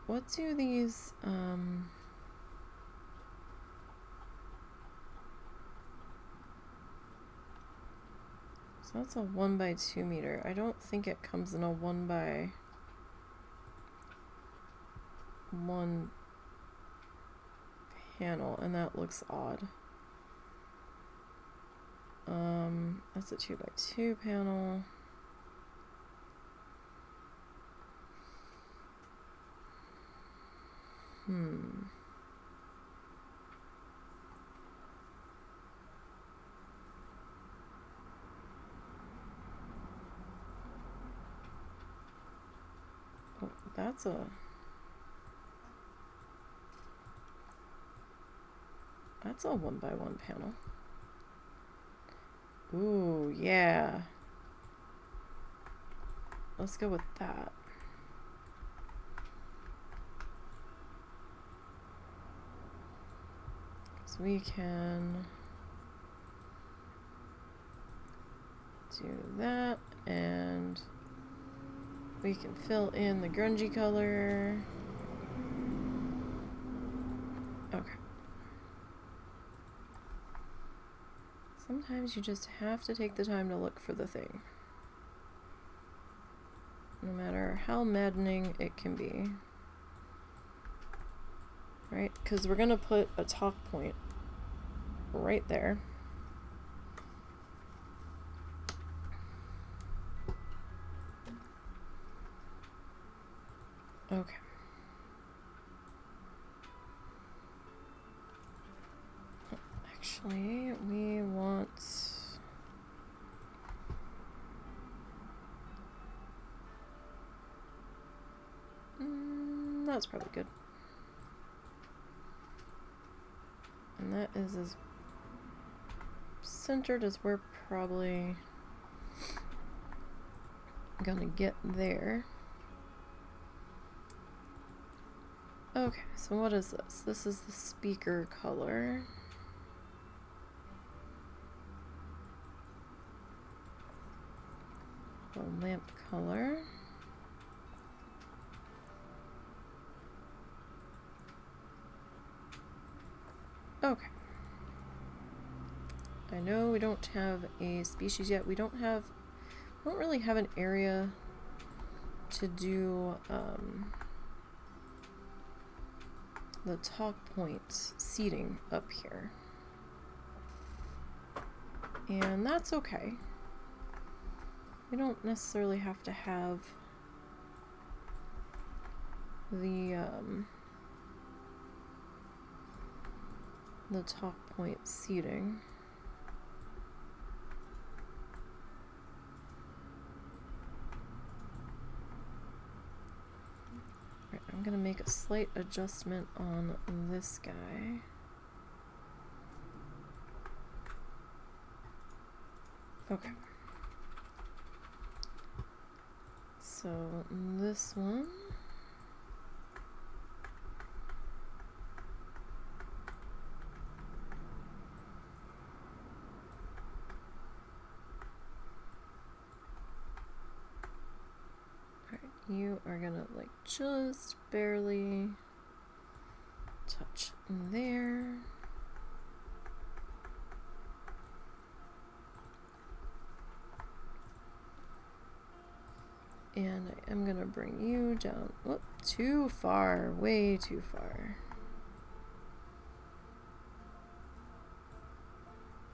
What do these, so that's a 1 by 2 meter. I don't think it comes in a 1 by 1 panel, and that looks odd. That's a 2 by 2 panel. Oh, that's a 1 by 1 panel. Ooh, yeah. Let's go with that. So we can do that, and we can fill in the grungy color. Okay. Sometimes you just have to take the time to look for the thing, no matter how maddening it can be. Right? Because we're gonna put a talk point right there. Okay. Actually, we want... that's probably good. And that is as centered as we're probably gonna get there. Okay, so what is this? This is the speaker color. The lamp color. Okay. I know we don't have a species yet. We don't really have an area to do the talk point seating up here. And that's okay. We don't necessarily have to have the talk point seating. Right, I'm gonna make a slight adjustment on this guy. Okay. So this one. You are gonna like just barely touch there. And I am gonna bring you down. Whoop, too far, way too far.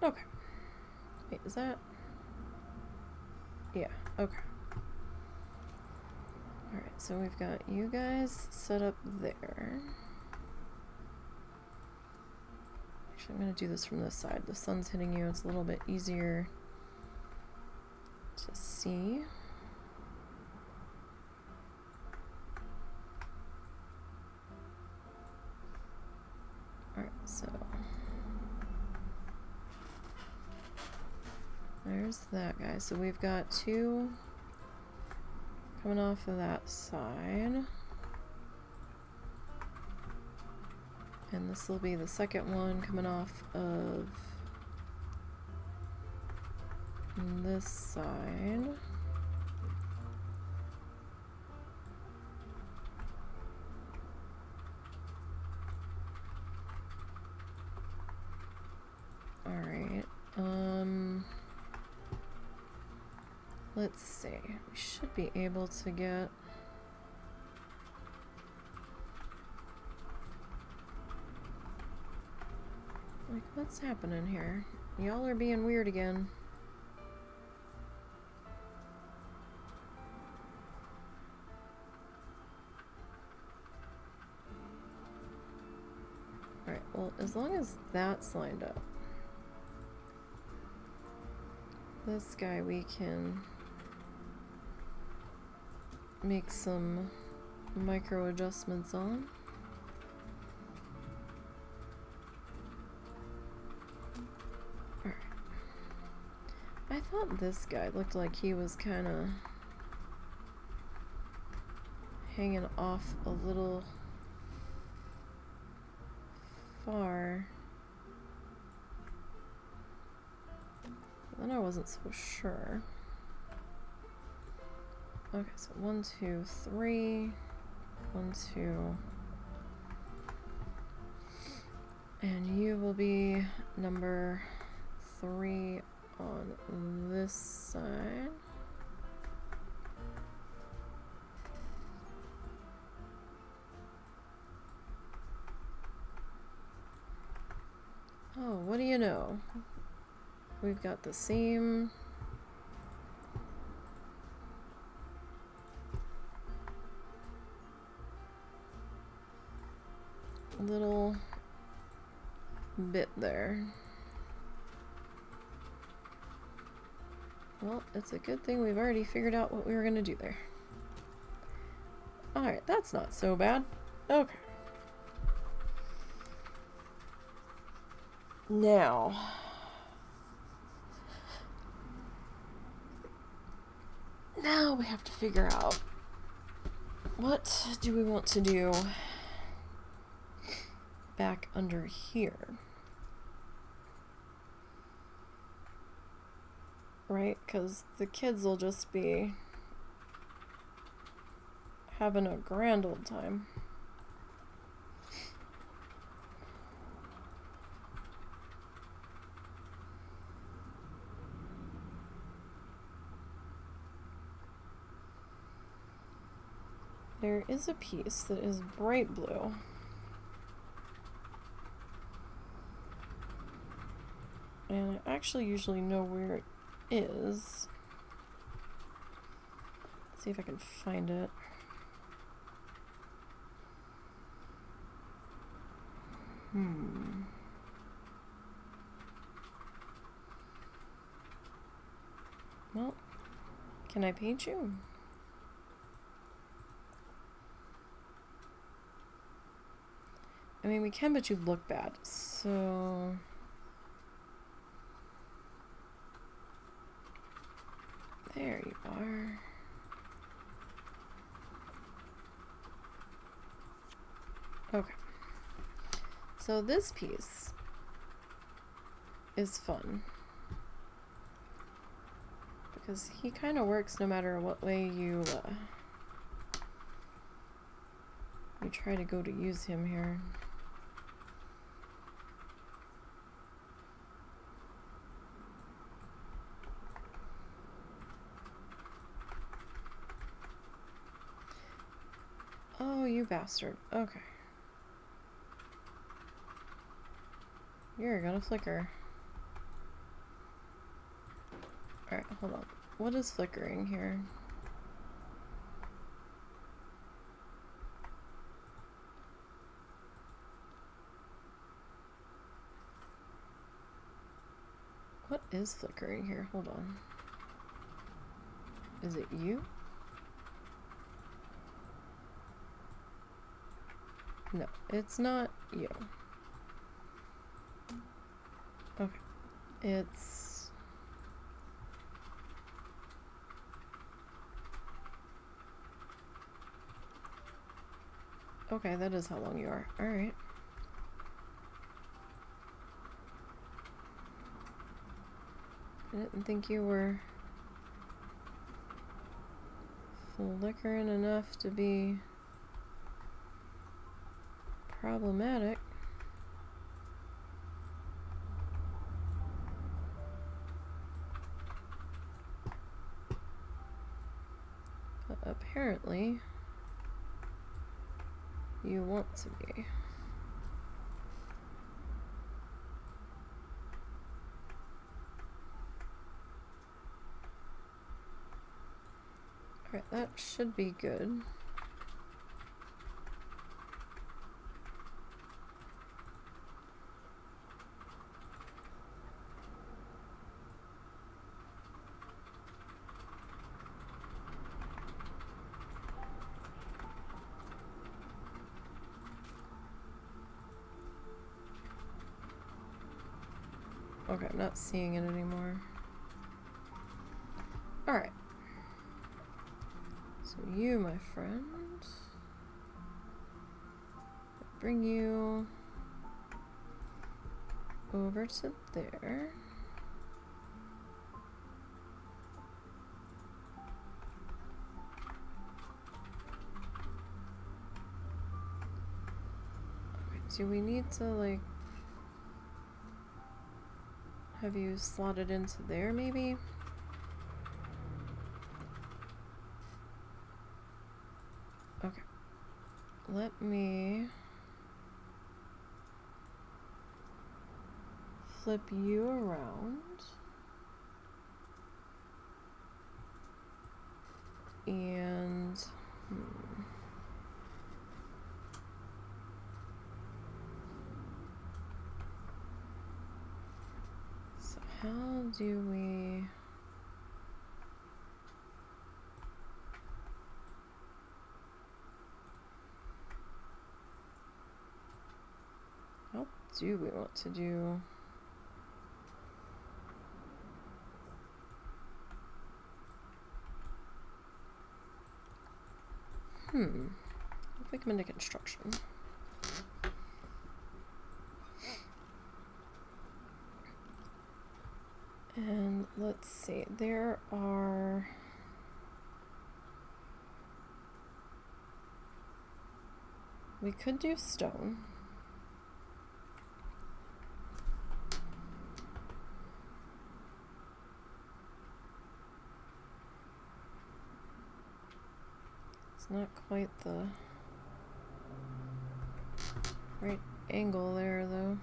Okay. Wait, is that? Yeah, okay. Alright, so we've got you guys set up there. Actually, I'm going to do this from this side. The sun's hitting you, it's a little bit easier to see. Alright, so there's that guy. So we've got two coming off of that side. And this will be the second one coming off of on this side. Alright, let's see. We should be able to get... Like, what's happening here? Y'all are being weird again. Alright, well, as long as that's lined up. This guy we can make some micro adjustments on. Alright. I thought this guy looked like he was kind of hanging off a little far. Then I wasn't so sure. Okay, so 1, 2, 3. 1, 2. And you will be number 3 on this side. Oh, what do you know? We've got the same little bit there. Well, it's a good thing we've already figured out what we were gonna do there. Alright, that's not so bad. Okay. Now, we have to figure out what do we want to do back under here. Right? Because the kids will just be having a grand old time. There is a piece that is bright blue. And I actually usually know where it is. Let's see if I can find it. Well, can I paint you? I mean, we can, but you'd look bad, so... There you are. Okay. So this piece is fun. Because he kind of works no matter what way you try to go to use him here. Oh, you bastard. Okay. You're gonna flicker. Alright, hold on. What is flickering here? What is flickering here? Hold on. Is it you? No, it's not you. Okay. It's... Okay, that is how long you are. Alright. I didn't think you were flickering enough to be problematic. But apparently, you want to be. Alright, that should be good. Okay, I'm not seeing it anymore. Alright. So you, my friend, bring you over to there. Okay, do we need to, like, have you slotted into there, maybe? Okay. Let me flip you around. And... So how do we... How do we want to do... If we come into construction. And let's see, there are... We could do stone. It's not quite the right angle there, though.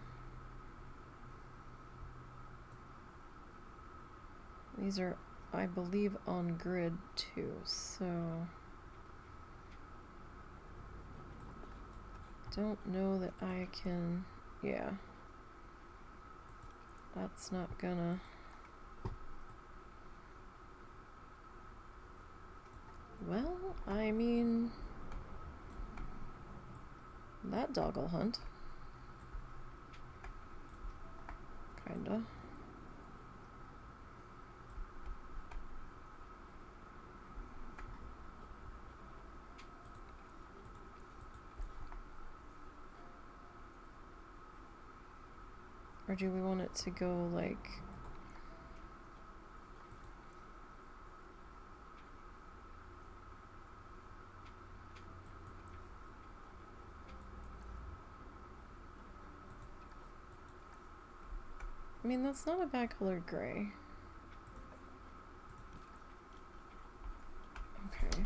These are, I believe, on grid too, so... Don't know that I can... Yeah. That's not gonna... Well, I mean... That dog'll hunt. Kinda. Or do we want it to go like... I mean, that's not a bad colored gray. Okay.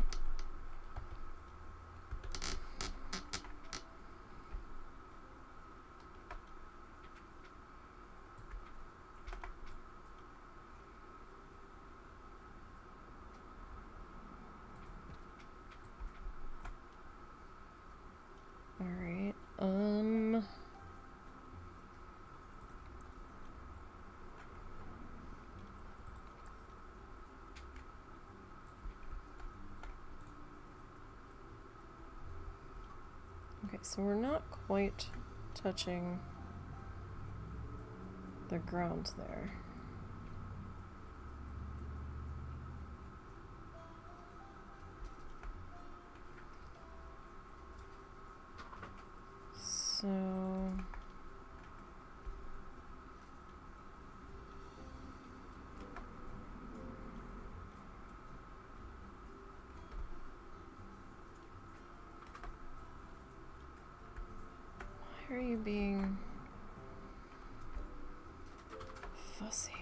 Alright, okay, so we're not quite touching the ground there. So... being fussy.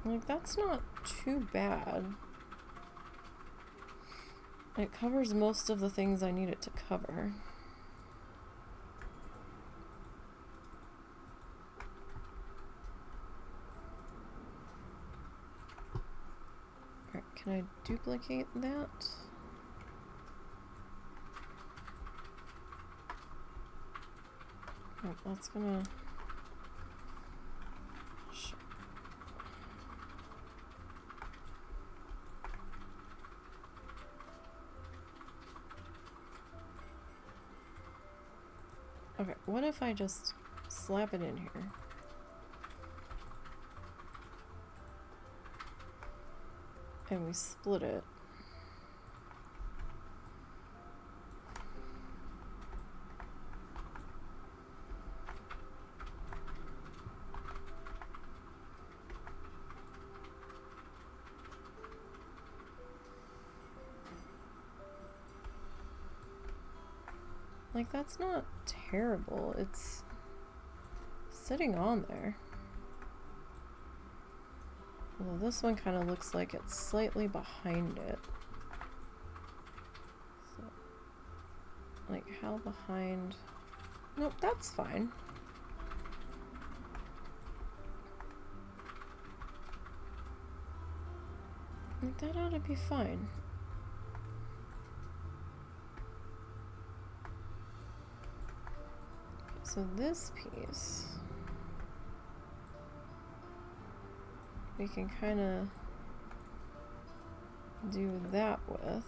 Like, that's not too bad. It covers most of the things I need it to cover. Alright, can I duplicate that? Oh, that's gonna... Okay, what if I just slap it in here? And we split it. Like, that's not terrible. It's sitting on there. Well, this one kind of looks like it's slightly behind it. So, like, how behind? Nope, that's fine. Like, that ought to be fine. So this piece, we can kind of do that with.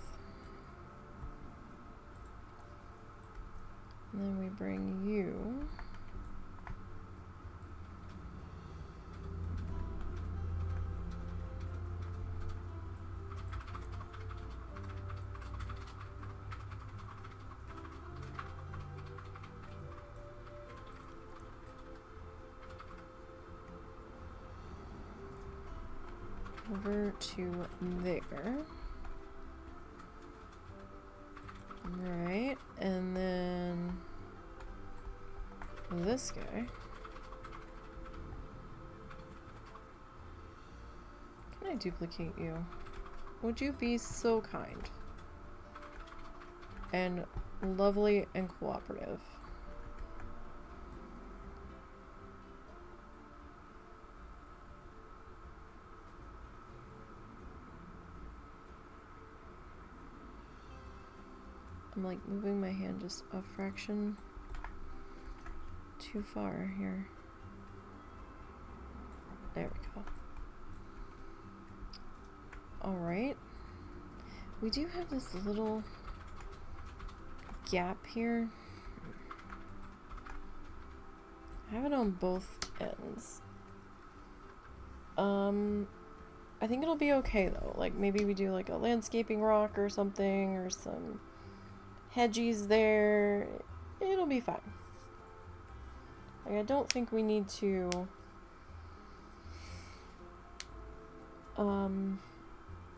And then we bring you. Over to there. Right, and then this guy. Can I duplicate you? Would you be so kind and lovely and cooperative? I'm like moving my hand just a fraction too far here. There we go. Alright. We do have this little gap here. I have it on both ends. I think it'll be okay though. Like maybe we do like a landscaping rock or something, or some hedgies there. It'll be fine. Like, I don't think we need to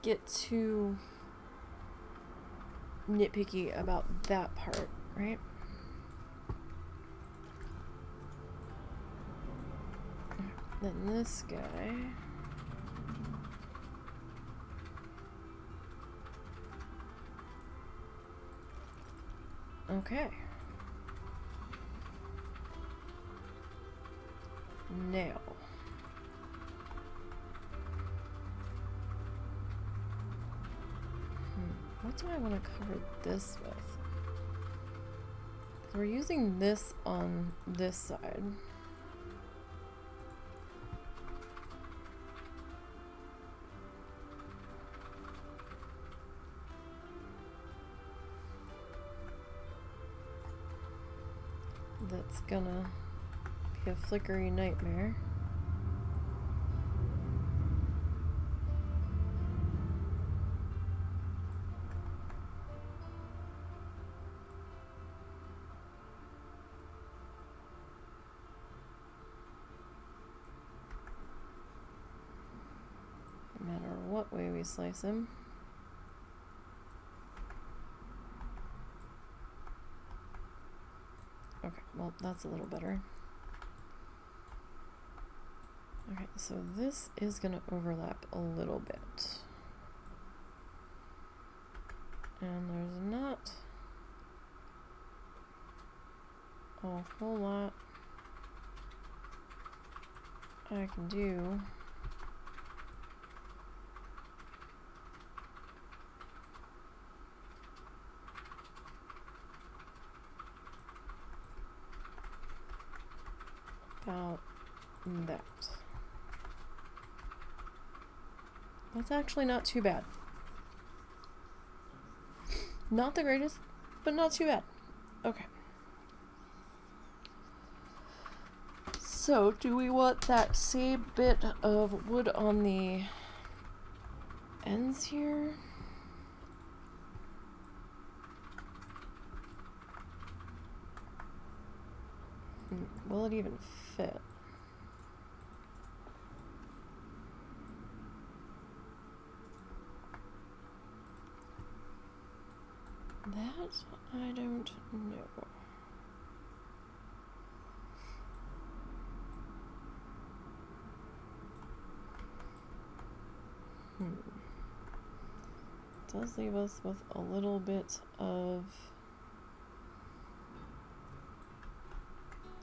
get too nitpicky about that part, right? Then this guy. Okay. Now. What do I want to cover this with? We're using this on this side. That's gonna be a flickery nightmare. matter what way we slice him. Okay, well, that's a little better. Okay, so this is going to overlap a little bit. And there's not a whole lot I can do. About that. That's actually not too bad. Not the greatest, but not too bad. Okay. So, do we want that same bit of wood on the ends here? Will it even fit? That I don't know. Does leave us with a little bit of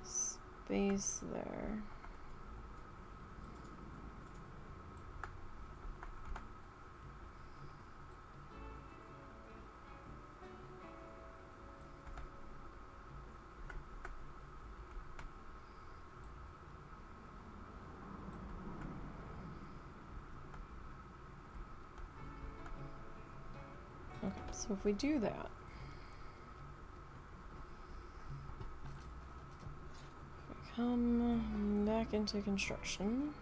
space there. Okay, so if we do that, we come back into construction.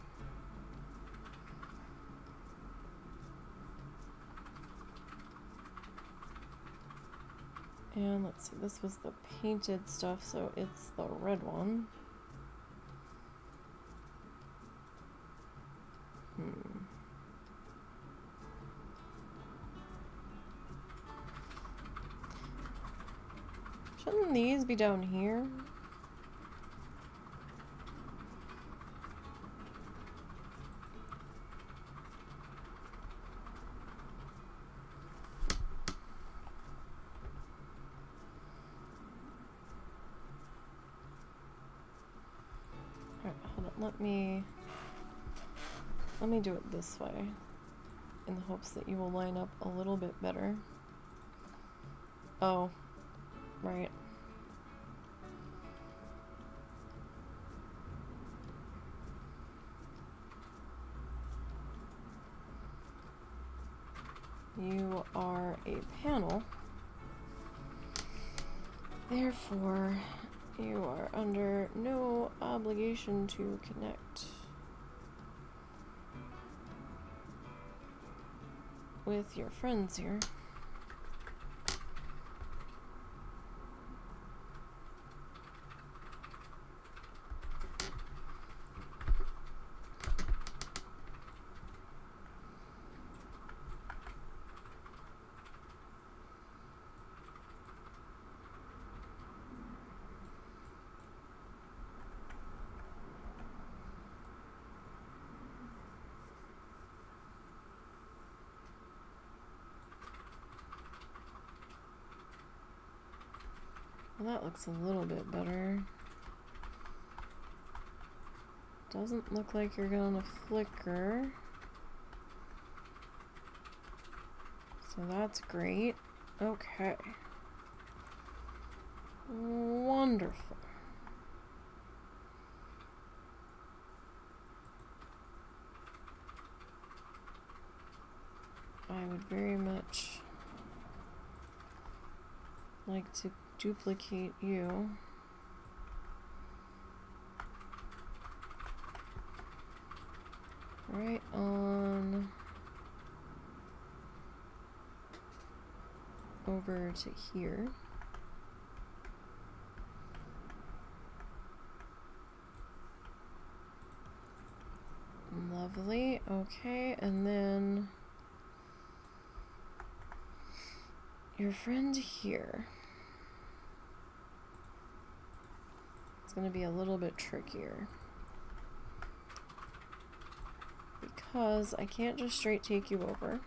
And let's see, this was the painted stuff, so it's the red one. Shouldn't these be down here? Alright, hold on, let me do it this way, in the hopes that you will line up a little bit better. Oh, right. You are a panel, therefore you are under no obligation to connect with your friends here. Well, that looks a little bit better. Doesn't look like you're gonna flicker. So that's great. Okay. Wonderful. I would very much like to duplicate you. Right on over to here. Lovely. Okay, and then your friend here. It's going to be a little bit trickier. Because I can't just straight take you over.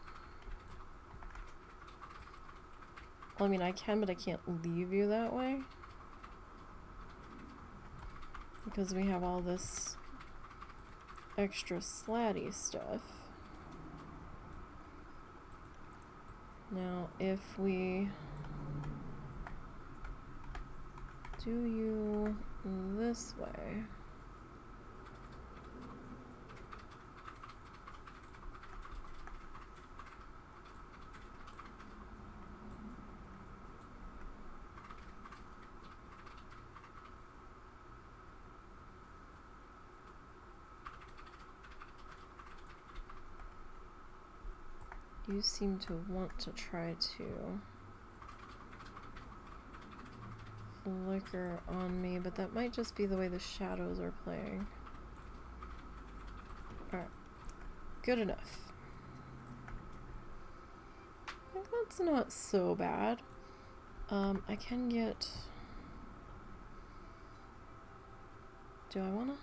Well, I mean, I can, but I can't leave you that way. Because we have all this extra slatty stuff. Now, if we do you this way, you seem to want to try to flicker on me, but that might just be the way the shadows are playing. Alright, good enough. I think that's not so bad. I can get... Do I wanna?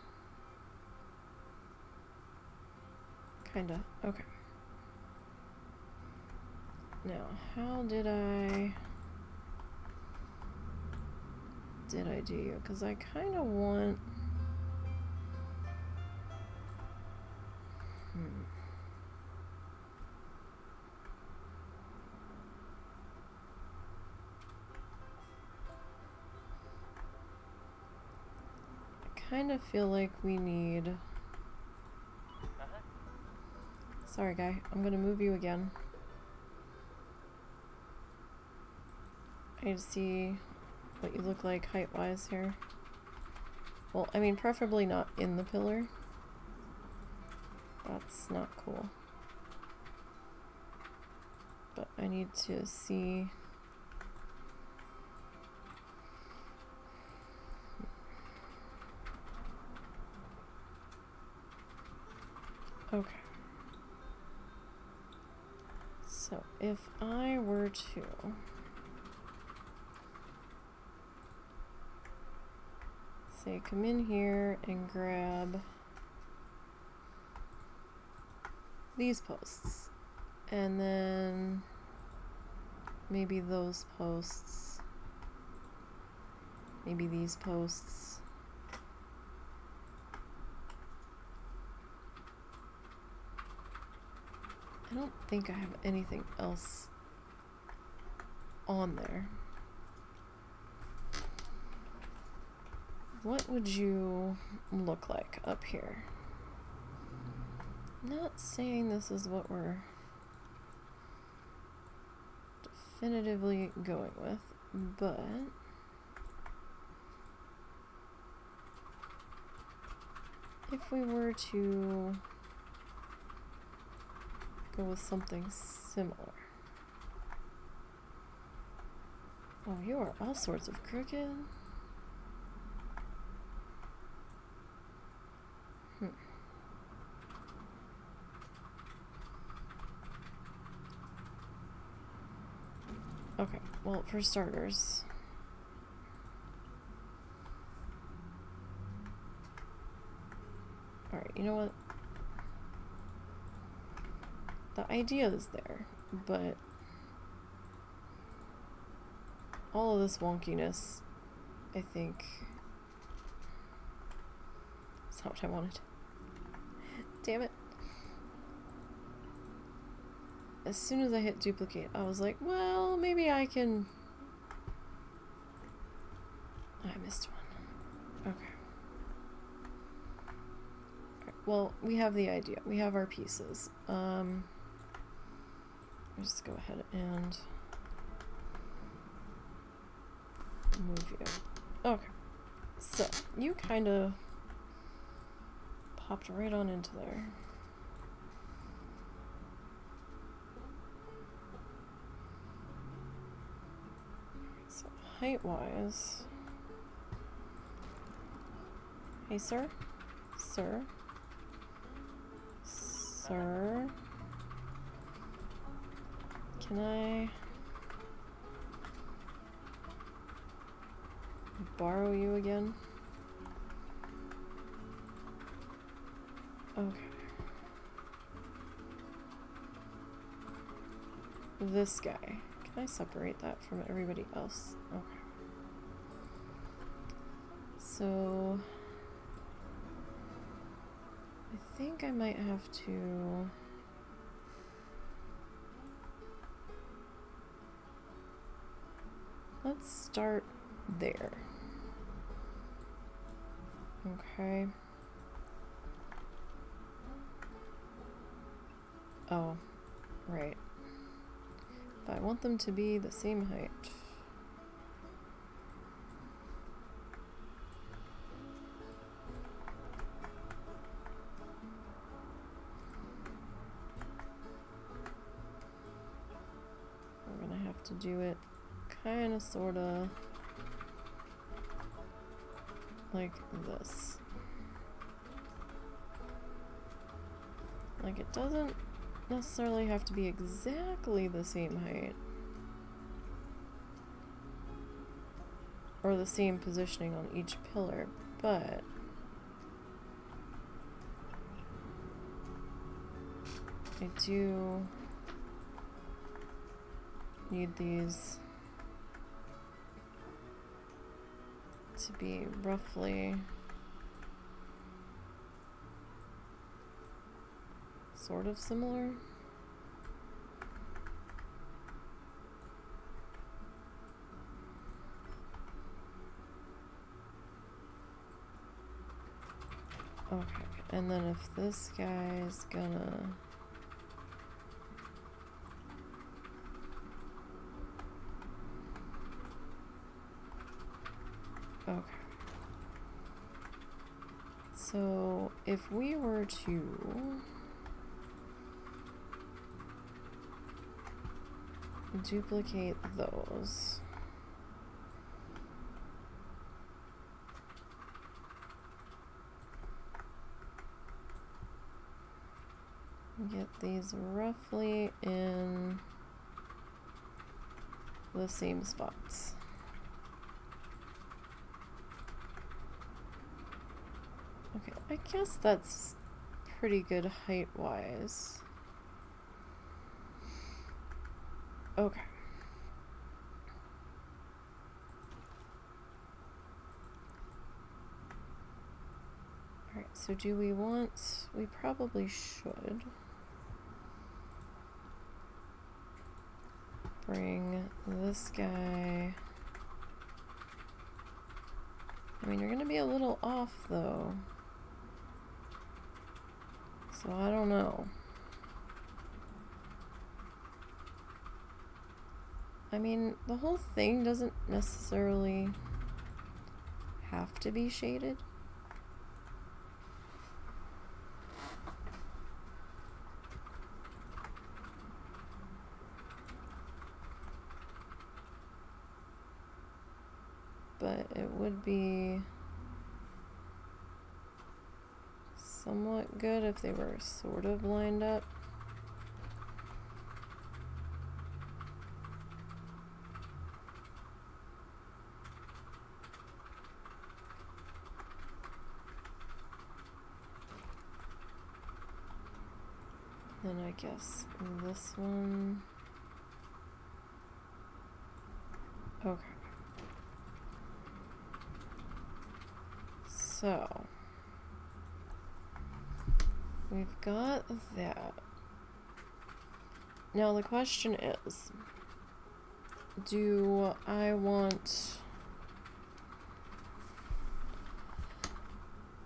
Kinda, okay. Now, how did I do you? Because I kind of want... I kind of feel like we need... Sorry, guy. I'm gonna move you again. I need to see what you look like height-wise here. Well, I mean, preferably not in the pillar. That's not cool. But I need to see... Okay. So, if I were to... say, come in here and grab these posts. And then maybe those posts. Maybe these posts. I don't think I have anything else on there. What would you look like up here? Not saying this is what we're definitively going with, but if we were to go with something similar. Oh, you are all sorts of crooked. Okay, well, for starters, alright, you know what? The idea is there, but all of this wonkiness, I think, is not what I wanted. Damn it. As soon as I hit duplicate, I was like, well, maybe I can... I missed one. Okay. Alright, well, we have the idea. We have our pieces. Just go ahead and move you. Okay. So, you kind of popped right on into there. So, height-wise... Hey, sir? Sir? Sir, can I borrow you again? Okay. This guy. Can I separate that from everybody else? Okay. So I think I might have to let's start there. Okay. Oh, right. But I want them to be the same height. We're gonna have to do it kinda sorta like this. Like, it doesn't necessarily have to be exactly the same height. Or the same positioning on each pillar, but I do need these to be roughly sort of similar. Okay, and then if this guy's gonna okay. So if we were to duplicate those, get these roughly in the same spots. Okay, I guess that's pretty good height-wise. Okay. Alright, so do we want... We probably should bring this guy... I mean, you're gonna be a little off, though. So I don't know. I mean, the whole thing doesn't necessarily have to be shaded. But it would be somewhat good if they were sort of lined up. Then I guess this one. Okay. So we've got that. Now the question is, do I want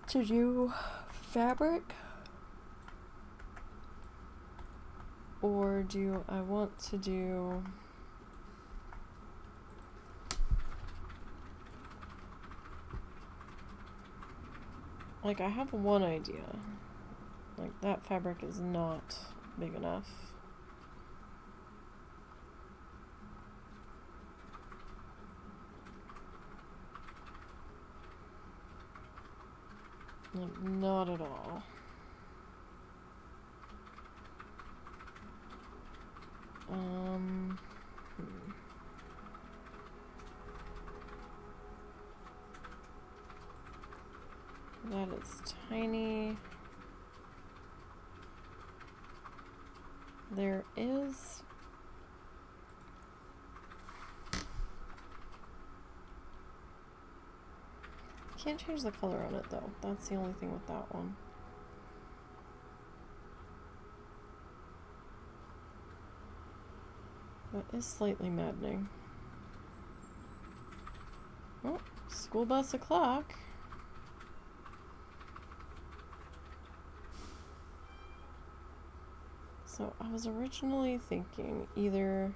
to do fabric? Or do I want to do... Like, I have one idea. Like, that fabric is not big enough. Like, not at all. That is tiny. There is... Can't change the color on it though. That's the only thing with that one. That is slightly maddening. Oh, school bus o'clock. So I was originally thinking either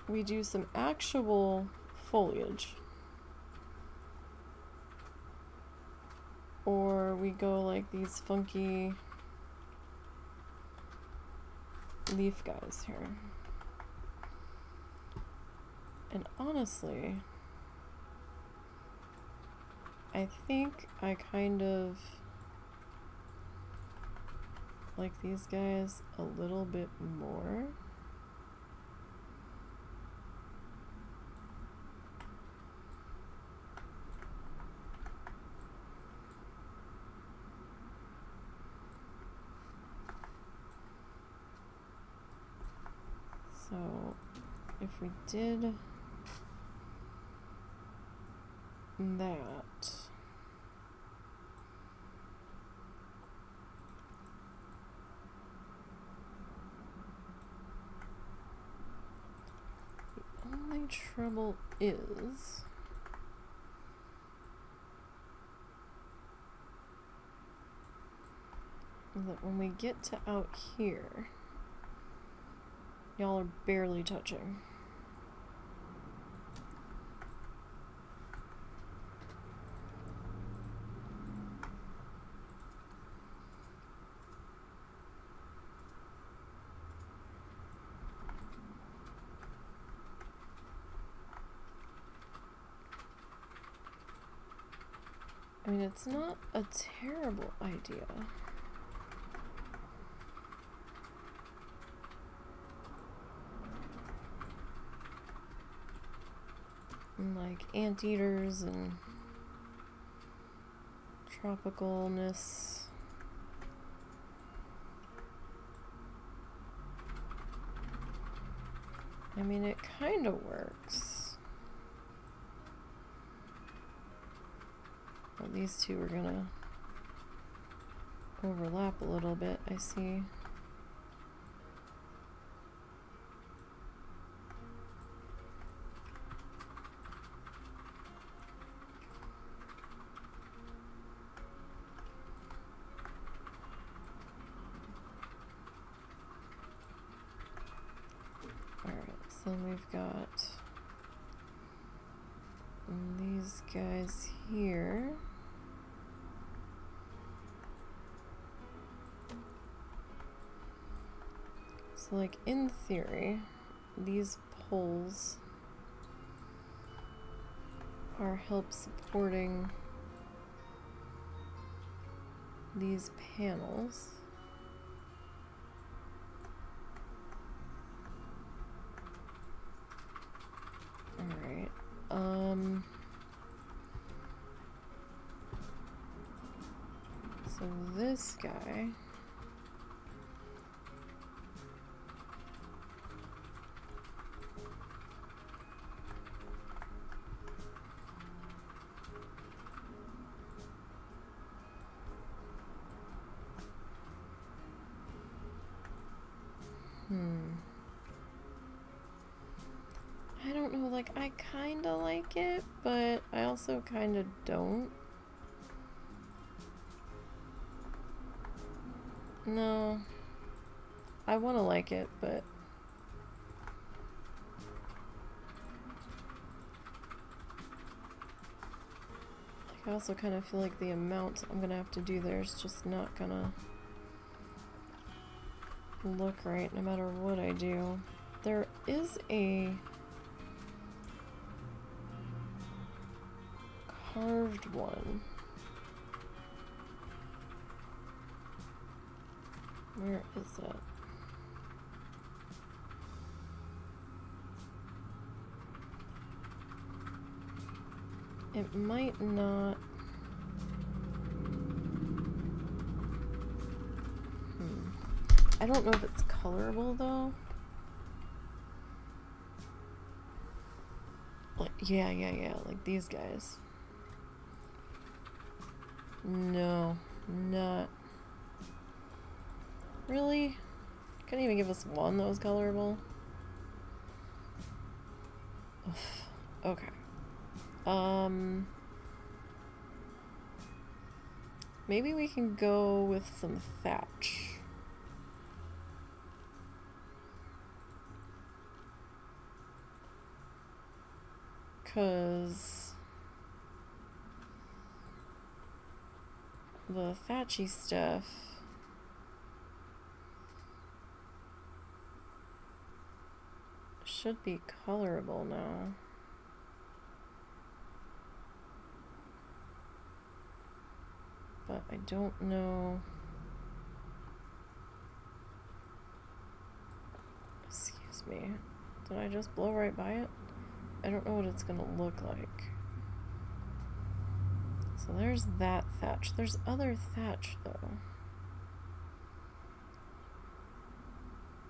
we do some actual foliage or we go like these funky leaf guys here. And honestly, I think I kind of like these guys a little bit more. So if we did that, the only trouble is that when we get to out here, y'all are barely touching. I mean, it's not a terrible idea. And like anteaters and tropicalness. I mean, it kind of works. Well, these two are gonna overlap a little bit, I see. Then we've got these guys here. So like in theory, these poles are help supporting these panels. Alright, so this guy I don't know, like, I kinda like it, but I also kinda don't. No. I wanna like it, but I also kind of feel like the amount I'm gonna have to do there is just not gonna look right no matter what I do. There is a carved one. Where is it? It might not... I don't know if it's colorable though. Like, yeah, like these guys. No, not... Really? Couldn't even give us one that was colorable? Ugh. Okay. Maybe we can go with some thatch. Because the thatchy stuff should be colorable now. But I don't know. Excuse me. Did I just blow right by it? I don't know what it's gonna look like. So there's that thatch. There's other thatch though.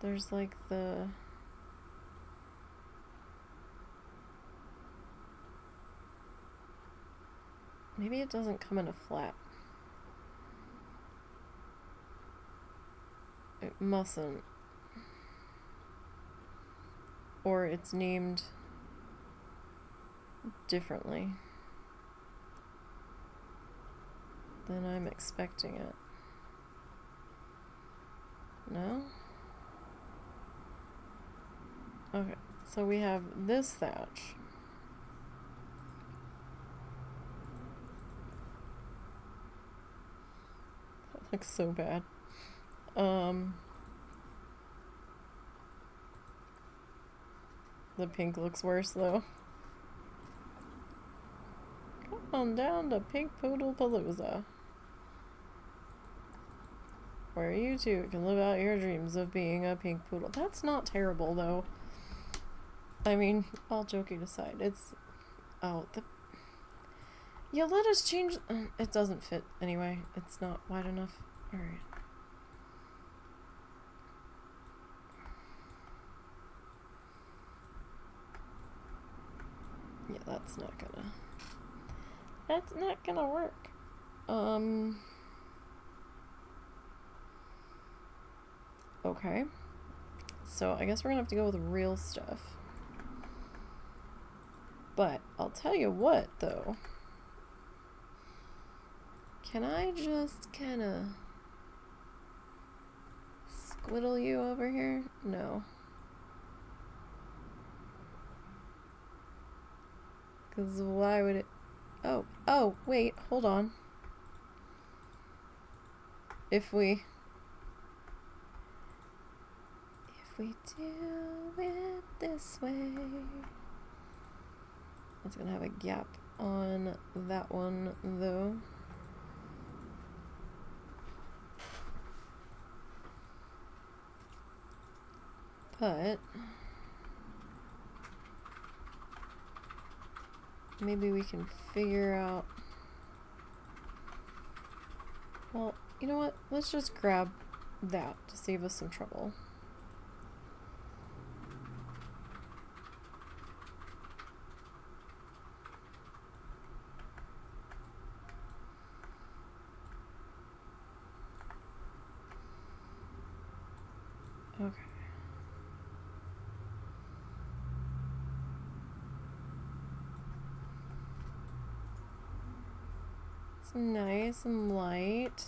There's like the... Maybe it doesn't come in a flat. It mustn't. Or it's named differently than I'm expecting it. No? Okay, so we have this thatch. That looks so bad. The pink looks worse though. Come on down to Pink Poodle Palooza, where you too can live out your dreams of being a pink poodle. That's not terrible though. I mean, all joking aside, it's... Oh, yeah, let us change... It doesn't fit anyway. It's not wide enough. Alright. Yeah, that's not gonna work. Okay. So I guess we're gonna have to go with real stuff. But I'll tell you what though. Can I just kinda squiddle you over here? No. Because why would it... Oh, wait, hold on. If we do it this way... It's gonna have a gap on that one, though. But... maybe we can figure out... Well, you know what? Let's just grab that to save us some trouble. Okay. It's nice and light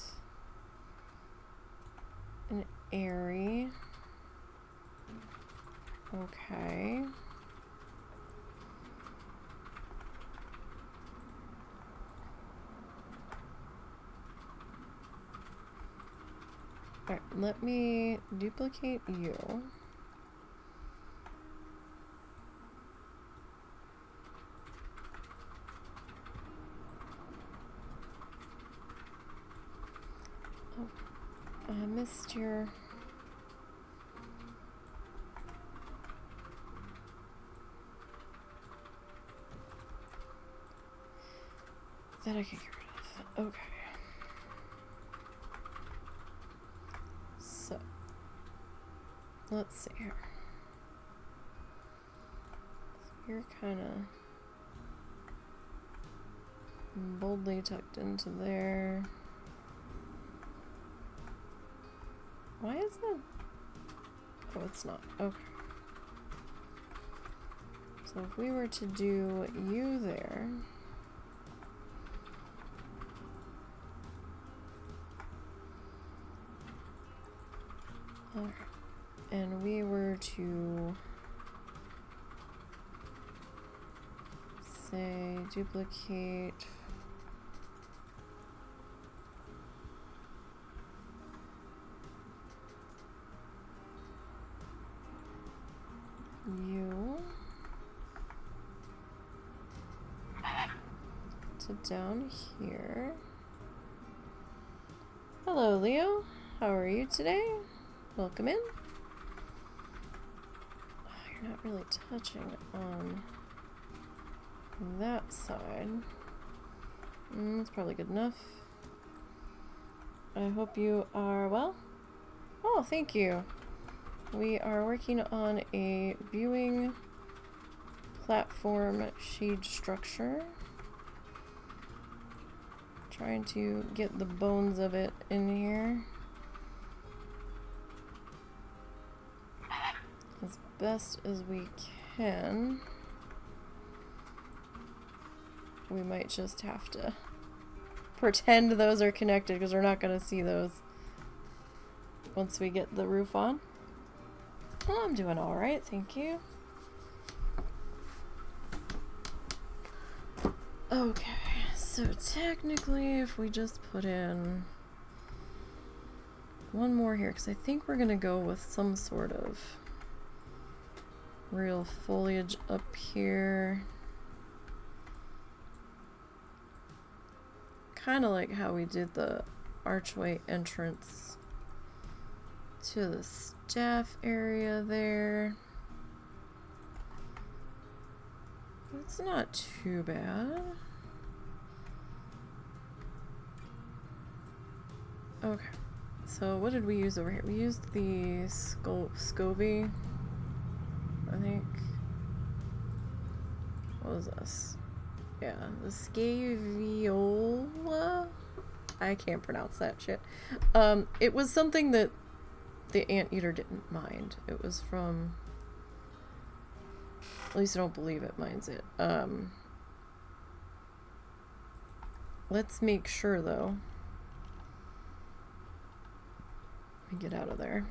and airy. Okay. Alright, let me duplicate you. Oh, I missed your... that I can get rid of. Okay. So, let's see here. You're kind of boldly tucked into there. Why is that? Oh, it's not. Okay. So if we were to do you there. Alright. And we were to say duplicate you to down here. Hello, Leo. How are you today? Welcome in. Oh, you're not really touching on that side. That's probably good enough. I hope you are well. Oh, thank you. We are working on a viewing platform shade structure. Trying to get the bones of it in here as best as we can. We might just have to pretend those are connected because we're not going to see those once we get the roof on. Oh, I'm doing all right, thank you. Okay, so technically if we just put in one more here, because I think we're going to go with some sort of real foliage up here. Kind of like how we did the archway entrance to the staff area there. It's not too bad. Okay, so what did we use over here? We used the SCOBY, I think. What was this? Yeah, the Scaviola? I can't pronounce that shit. It was something that the anteater didn't mind. It was from... At least I don't believe it minds it. Let's make sure, though. Let me get out of there.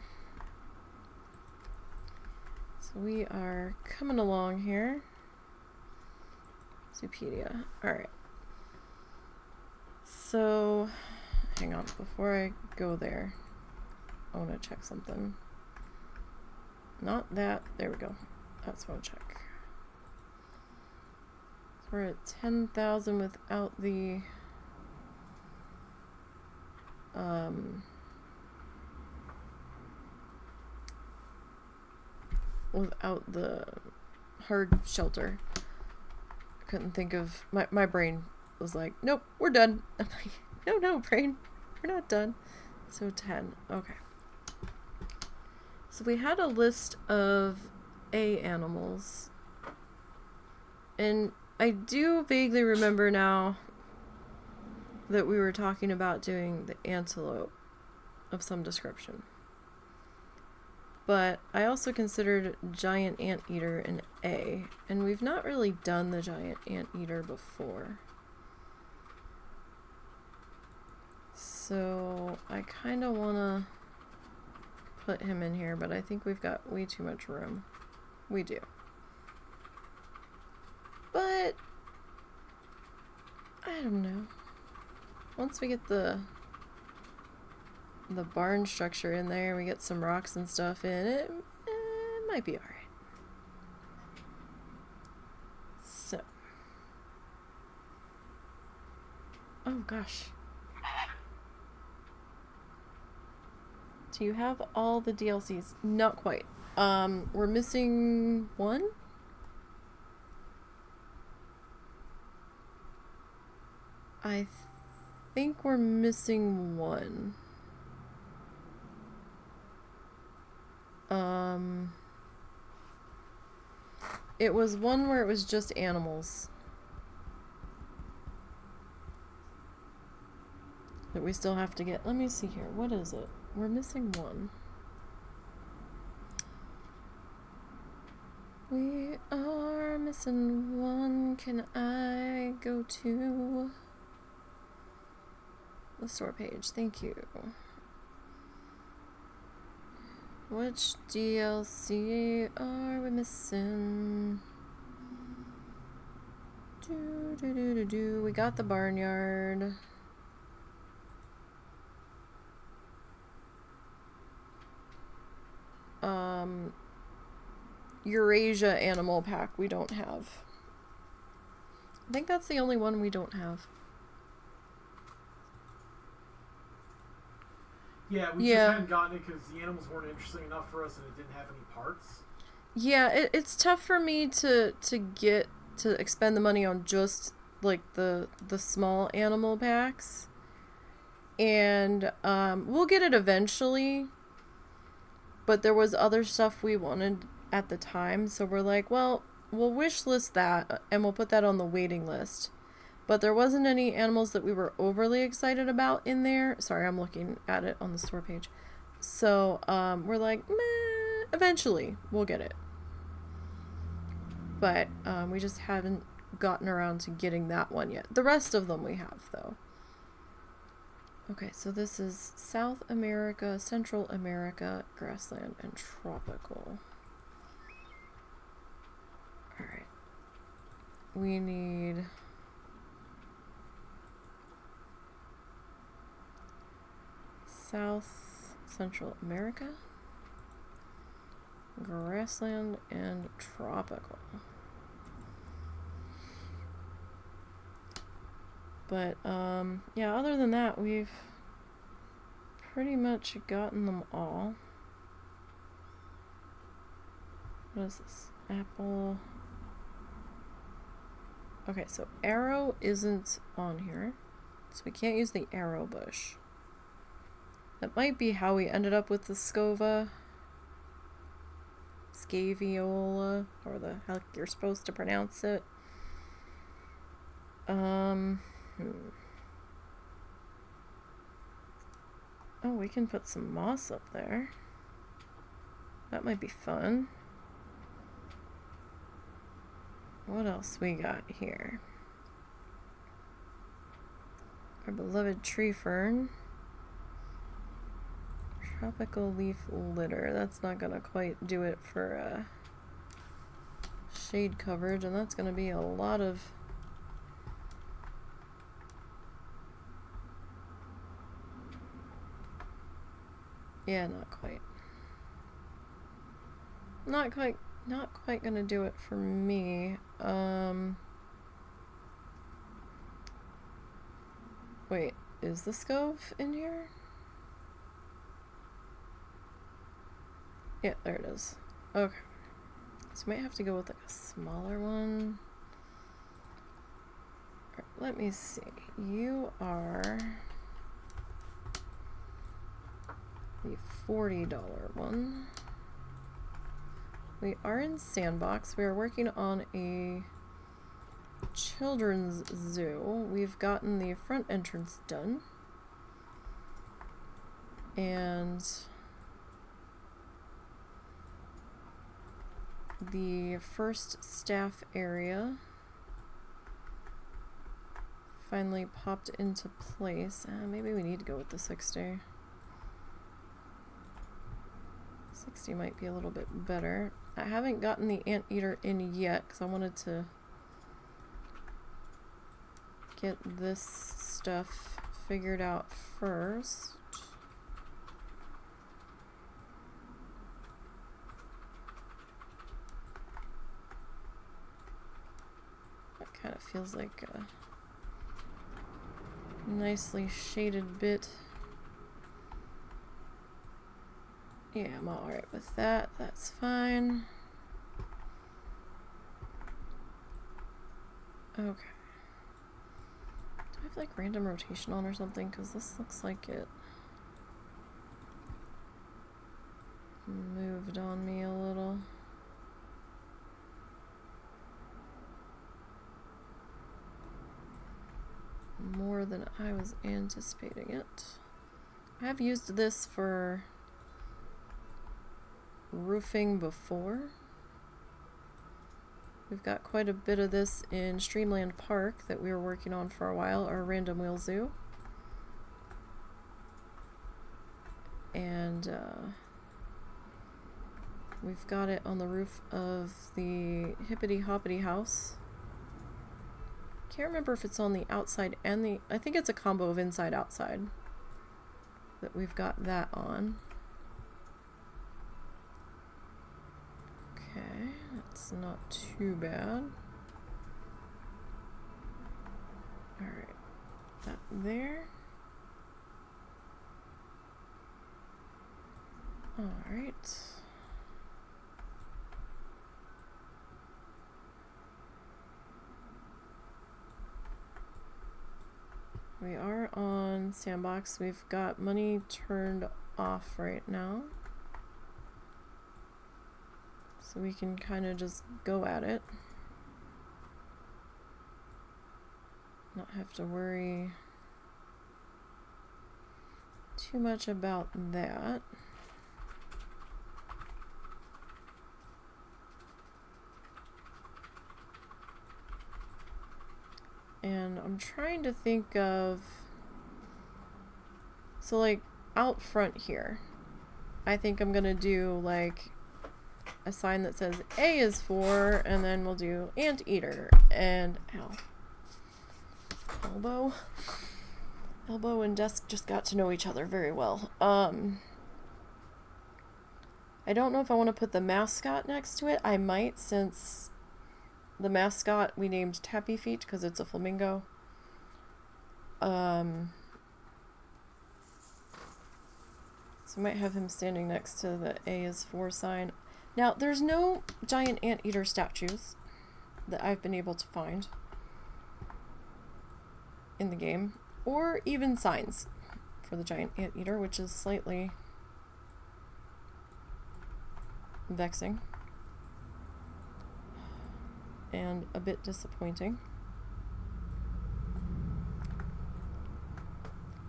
So we are coming along here. Zoopedia. Alright. So, hang on. Before I go there, I want to check something. Not that. There we go. That's what I want to check. So we're at 10,000 without the... without the hard shelter. Couldn't think of my brain was like, nope, we're done. I'm like, no, brain, we're not done. So 10. Okay. So we had a list of A animals, and I do vaguely remember now that we were talking about doing the antelope of some description. But I also considered giant anteater an A, and we've not really done the giant anteater before. So I kind of want to put him in here, but I think we've got way too much room. We do. But I don't know. Once we get the barn structure in there, we get some rocks and stuff in it, it might be alright. So. Oh gosh. Do you have all the DLCs? Not quite. We're missing one? I think we're missing one. It was one where it was just animals. That we still have to get. Let me see here. What is it? We're missing one. We are missing one. Can I go to the store page? Thank you. Which DLC are we missing? We got the barnyard. Eurasia animal pack we don't have. I think that's the only one we don't have. Yeah, we just hadn't gotten it because the animals weren't interesting enough for us and it didn't have any parts. Yeah, it's tough for me to expend the money on just like the small animal packs. And we'll get it eventually. But there was other stuff we wanted at the time, so we're like, well, we'll wish list that and we'll put that on the waiting list. But there wasn't any animals that we were overly excited about in there. Sorry, I'm looking at it on the store page. So we're like, meh, eventually we'll get it. But we just haven't gotten around to getting that one yet. The rest of them we have, though. Okay, so this is South America, Central America, grassland, and tropical. Alright. We need... South Central America, grassland, and tropical. But, yeah, other than that, we've pretty much gotten them all. What is this? Apple. Okay, so arrow isn't on here, so we can't use the arrow bush. That might be how we ended up with the scaviola, or the heck you're supposed to pronounce it. Oh, we can put some moss up there. That might be fun. What else we got here? Our beloved tree fern. Tropical leaf litter. That's not gonna quite do it for shade coverage, and that's gonna be a lot of... Yeah, not quite. Not quite gonna do it for me. Wait, is the scove in here? Yeah, there it is. Okay. So we might have to go with like a smaller one. Right, let me see. You are the $40 one. We are in Sandbox. We are working on a children's zoo. We've gotten the front entrance done. And the first staff area finally popped into place. Maybe we need to go with the 60. 60 might be a little bit better. I haven't gotten the anteater in yet because I wanted to get this stuff figured out first. That kind of feels like a nicely shaded bit. Yeah, I'm alright with that. That's fine. Okay. Do I I have like random rotation on or something? Because this looks like it moved on me a little. More than I was anticipating it. I have used this for roofing before. We've got quite a bit of this in Streamland Park that we were working on for a while, our Random Wheel Zoo. And we've got it on the roof of the Hippity Hoppity house. Can't remember if it's on the outside and the... I think it's a combo of inside-outside that we've got that on. Okay, that's not too bad. Alright, that there. Alright. We are on Sandbox. We've got money turned off right now. So we can kind of just go at it. Not have to worry too much about that. And I'm trying to think of, so like out front here, I think I'm gonna do like a sign that says A is for, and then we'll do anteater and elbow and desk just got to know each other very well. I don't know if I want to put the mascot next to it. I might, since the mascot we named Tappy Feet because it's a flamingo. So I might have him standing next to the A is for sign. Now, there's no giant anteater statues that I've been able to find in the game, or even signs for the giant anteater, which is slightly vexing and a bit disappointing.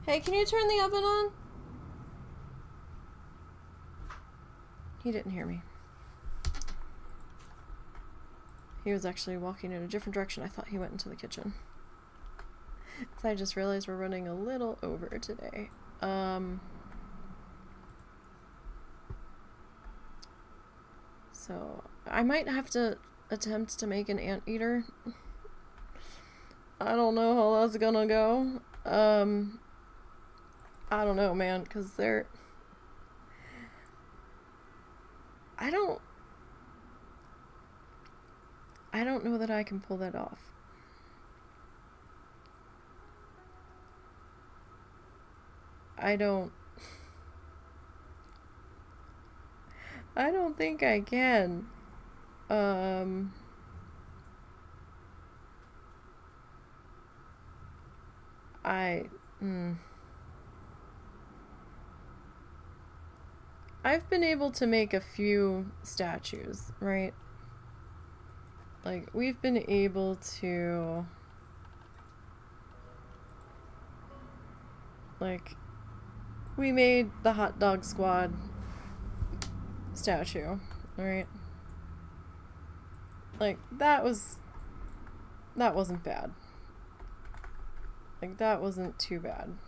Hey, can you turn the oven on? He didn't hear me. He was actually walking in a different direction. I thought he went into the kitchen. So I just realized we're running a little over today. So I might have to attempt to make an anteater. I don't know how that's gonna go. I don't know, man, because they're... I don't know that I can pull that off. I don't think I can. I've been able to make a few statues, right? Like, we've been able to, like, we made the hot dog squad statue, right? Like, that wasn't bad. Like, that wasn't too bad.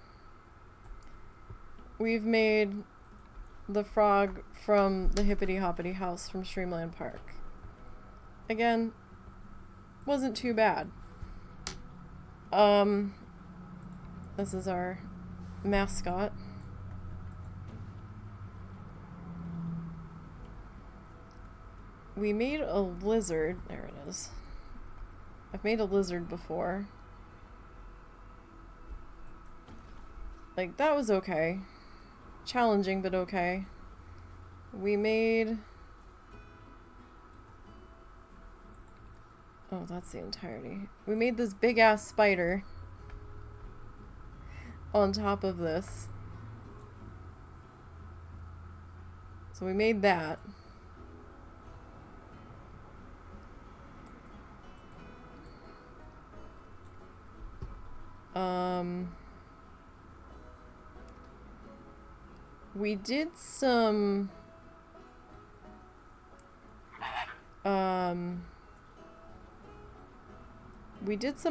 We've made the frog from the Hippity Hoppity house from Streamland Park. Again, wasn't too bad. This is our mascot. We made a lizard. There it is. I've made a lizard before. Like, that was okay. Challenging, but okay. We made... Oh, that's the entirety. We made this big-ass spider. on top of this. So we made that. We did some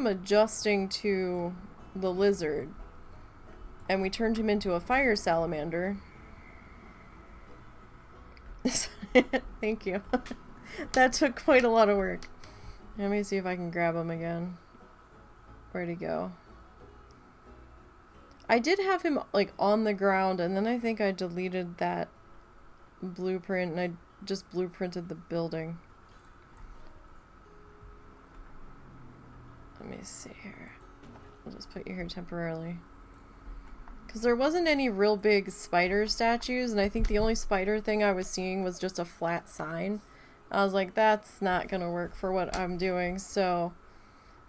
adjusting to the lizard, and we turned him into a fire salamander. Thank you. That took quite a lot of work. Let me see if I can grab him again. Where'd he go? I did have him like on the ground, and then I think I deleted that blueprint and I just blueprinted the building. Let me see here. I'll just put you here temporarily. Because there wasn't any real big spider statues, and I think the only spider thing I was seeing was just a flat sign. I was like, that's not gonna work for what I'm doing, so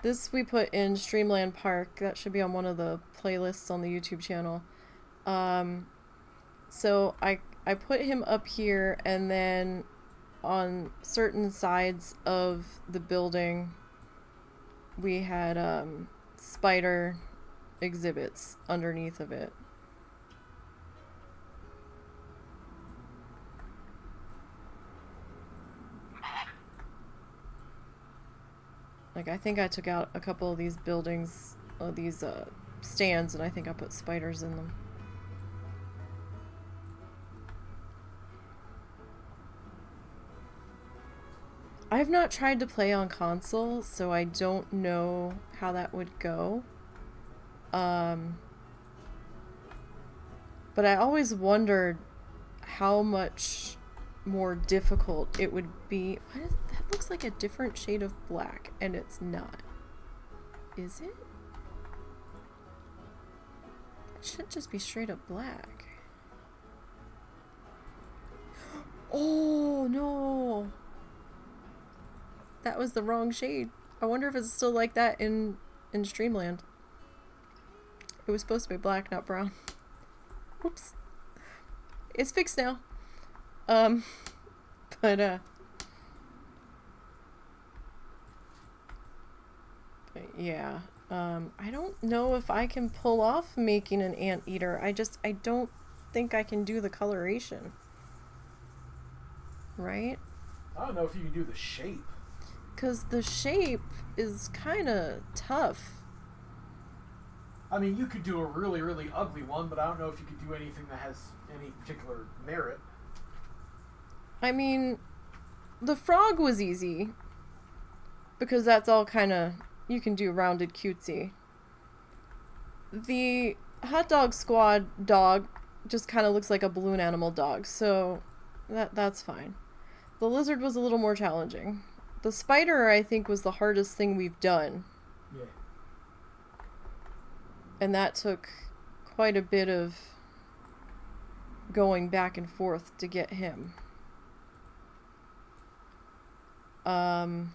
this we put in Streamland Park. That should be on one of the playlists on the YouTube channel. So I put him up here, and then on certain sides of the building we had spider exhibits underneath of it. Like, I think I took out a couple of these buildings, these stands, and I think I put spiders in them. I've not tried to play on console, so I don't know how that would go. But I always wondered how much more difficult it would be. That looks like a different shade of black, and it's not. Is it? It should just be straight up black. Oh, no. That was the wrong shade. I wonder if it's still like that in Streamland. It was supposed to be black, not brown. Oops. It's fixed now. But yeah. I don't know if I can pull off making an anteater. I don't think I can do the coloration. Right? I don't know if you can do the shape. Because the shape is kind of tough. I mean, you could do a really, really ugly one, but I don't know if you could do anything that has any particular merit. I mean, the frog was easy. Because that's all kind of, you can do rounded cutesy. The hot dog squad dog just kind of looks like a balloon animal dog, so that's fine. The lizard was a little more challenging. The spider, I think, was the hardest thing we've done. Yeah. And that took quite a bit of going back and forth to get him. I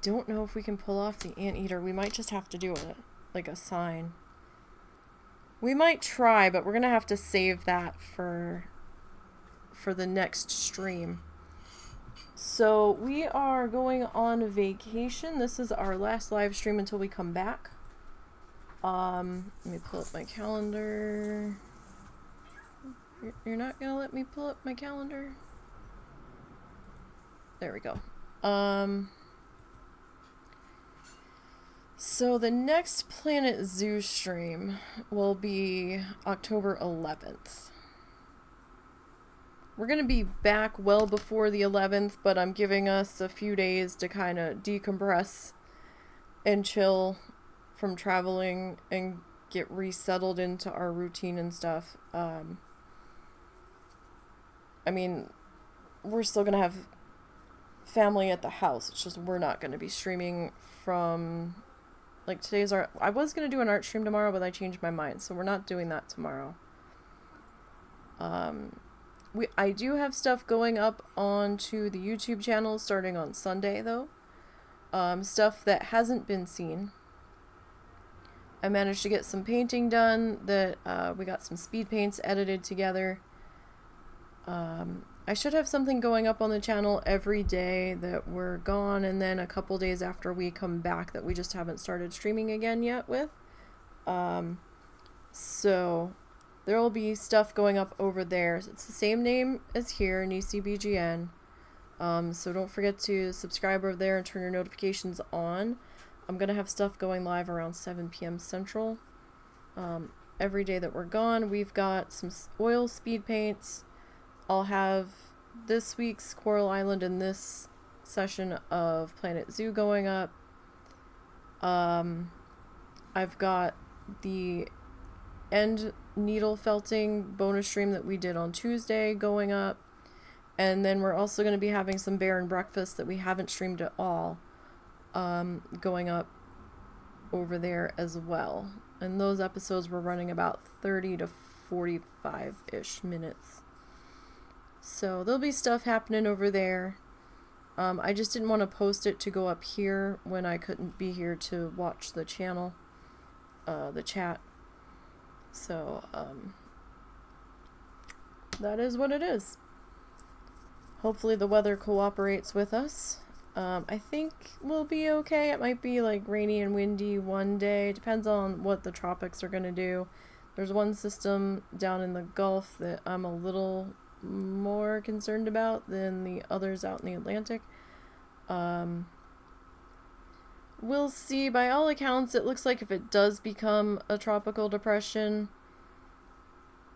don't know if we can pull off the anteater. We might just have to do a sign. We might try, but we're gonna have to save that for the next stream. So we are going on vacation. This is our last live stream until we come back. Let me pull up my calendar. You're not gonna let me pull up my calendar? There we go. So the next Planet Zoo stream will be October 11th. We're going to be back well before the 11th, but I'm giving us a few days to kind of decompress and chill from traveling and get resettled into our routine and stuff. I mean, we're still going to have family at the house. It's just we're not going to be streaming from... Like, today's our... I was going to do an art stream tomorrow, but I changed my mind, so we're not doing that tomorrow. I do have stuff going up onto the YouTube channel starting on Sunday, though. stuff that hasn't been seen. I managed to get some painting done. That we got some speed paints edited together. I should have something going up on the channel every day that we're gone, and then a couple days after we come back that we just haven't started streaming again yet with. So there will be stuff going up over there. It's the same name as here, NiseyBGN. So don't forget to subscribe over there and turn your notifications on. I'm going to have stuff going live around 7 p.m. Central. Every day that we're gone, we've got some oil speed paints. I'll have this week's Coral Island and this session of Planet Zoo going up. I've got the end needle felting bonus stream that we did on Tuesday going up. And then we're also going to be having some bear and breakfast that we haven't streamed at all going up over there as well. And those episodes were running about 30 to 45-ish minutes. So there'll be stuff happening over there. I just didn't want to post it to go up here when I couldn't be here to watch the channel, the chat. So, that is what it is. Hopefully the weather cooperates with us. I think we'll be okay. It might be like rainy and windy one day. Depends on what the tropics are going to do. There's one system down in the Gulf that I'm a little more concerned about than the others out in the Atlantic. We'll see. By all accounts, it looks like if it does become a tropical depression,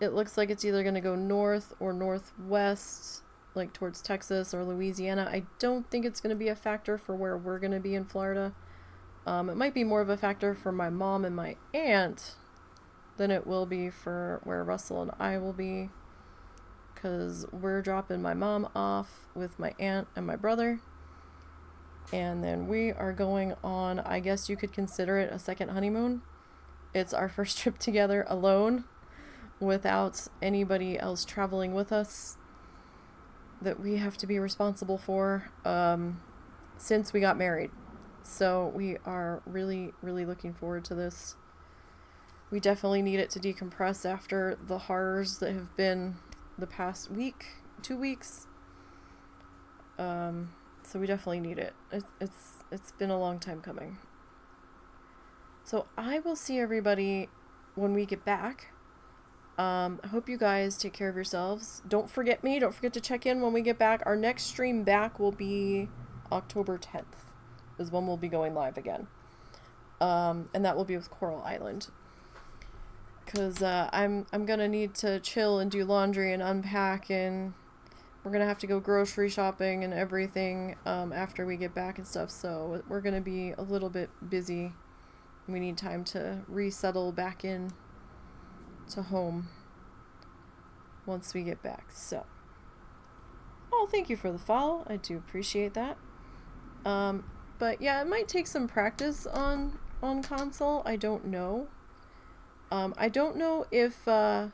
it looks like it's either going to go north or northwest, like towards Texas or Louisiana. I don't think it's going to be a factor for where we're going to be in Florida. It might be more of a factor for my mom and my aunt than it will be for where Russell and I will be, because we're dropping my mom off with my aunt and my brother, and then we are going on, I guess you could consider it a second honeymoon. It's our first trip together alone without anybody else traveling with us that we have to be responsible for since we got married. So we are really, really looking forward to this. We definitely need it to decompress after the horrors that have been the past week, 2 weeks. So we definitely need it. It's been a long time coming. So I will see everybody when we get back. I hope you guys take care of yourselves. Don't forget me. Don't forget to check in when we get back. Our next stream back will be October 10th is when we'll be going live again. And that will be with Coral Island. Because I'm going to need to chill and do laundry and unpack, and we're going to have to go grocery shopping and everything after we get back and stuff. So we're going to be a little bit busy. We need time to resettle back in to home once we get back. So, oh, thank you for the follow. I do appreciate that. But yeah, it might take some practice on console. I don't know. I don't know if all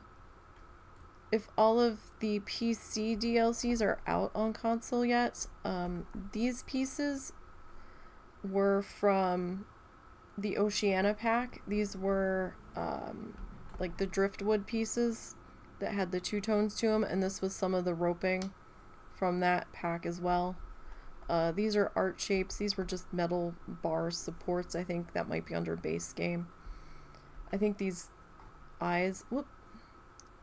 of the PC DLCs are out on console yet. These pieces were from the Oceania pack. These were like the driftwood pieces that had the two tones to them, and this was some of the roping from that pack as well. These are art shapes. These were just metal bar supports. I think that might be under base game. I think these eyes,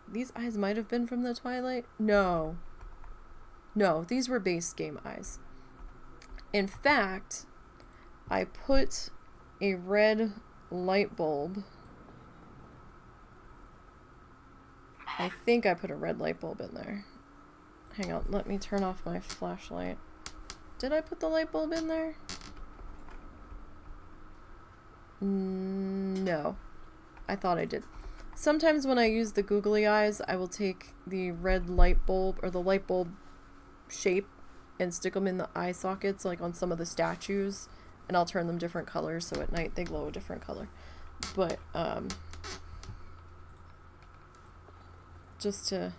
these eyes might have been from the Twilight. No, these were base game eyes. In fact, I put a red light bulb. I think I put a red light bulb in there. Hang on, let me turn off my flashlight. Did I put the light bulb in there? No. I thought I did. Sometimes when I use the googly eyes, I will take the red light bulb or the light bulb shape and stick them in the eye sockets, like on some of the statues, and I'll turn them different colors so at night they glow a different color. But just to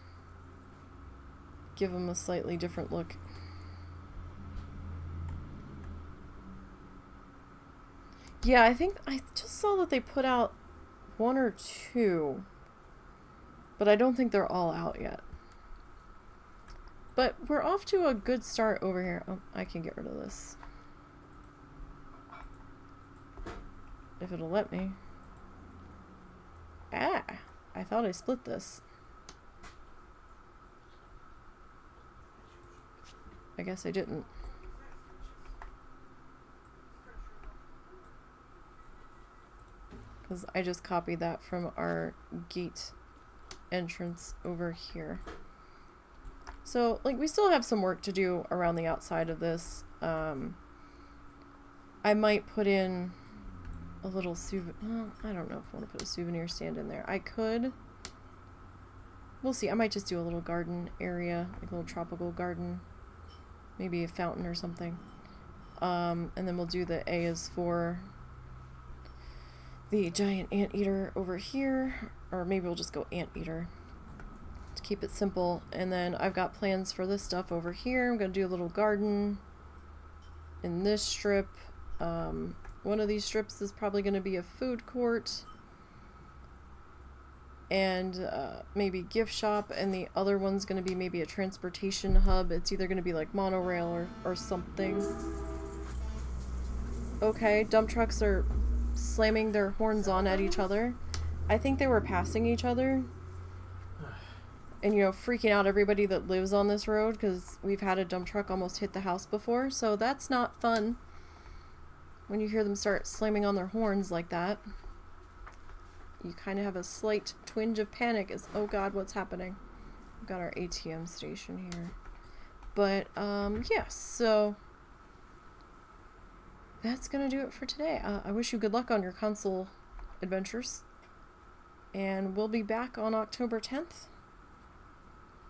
give them a slightly different look. Yeah, I think I just saw that they put out 1 or 2, but I don't think they're all out yet. But we're off to a good start over here. Oh, I can get rid of this. If it'll let me. Ah, I thought I split this. I guess I didn't. Because I just copied that from our gate entrance over here. So, like, we still have some work to do around the outside of this. I might put in a little souvenir. Well, I don't know if I want to put a souvenir stand in there. I could. We'll see. I might just do a little garden area, like a little tropical garden. Maybe a fountain or something. And then we'll do the A is for the giant anteater over here. Or maybe we'll just go anteater to keep it simple. And then I've got plans for this stuff over here. I'm going to do a little garden in this strip. One of these strips is probably going to be a food court and maybe gift shop, and the other one's going to be maybe a transportation hub. It's either going to be like monorail or something. Okay, dump trucks are slamming their horns on at each other. I think they were passing each other and, you know, freaking out everybody that lives on this road, because we've had a dump truck almost hit the house before, so that's not fun when you hear them start slamming on their horns like that. You kind of have a slight twinge of panic as, oh god, what's happening? We've got our ATM station here. But, yeah, so that's gonna do it for today. I wish you good luck on your console adventures. And we'll be back on October 10th.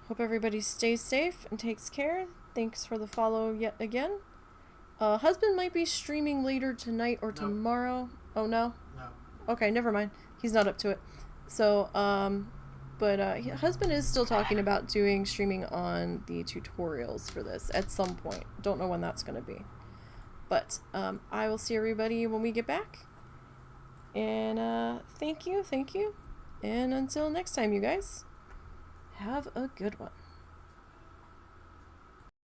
Hope everybody stays safe and takes care. Thanks for the follow yet again. Husband might be streaming later tonight or tomorrow. Oh, no? No. Okay, never mind. He's not up to it. So, but husband is still talking about doing streaming on the tutorials for this at some point. Don't know when that's going to be. But I will see everybody when we get back. And thank you. And until next time, you guys, have a good one.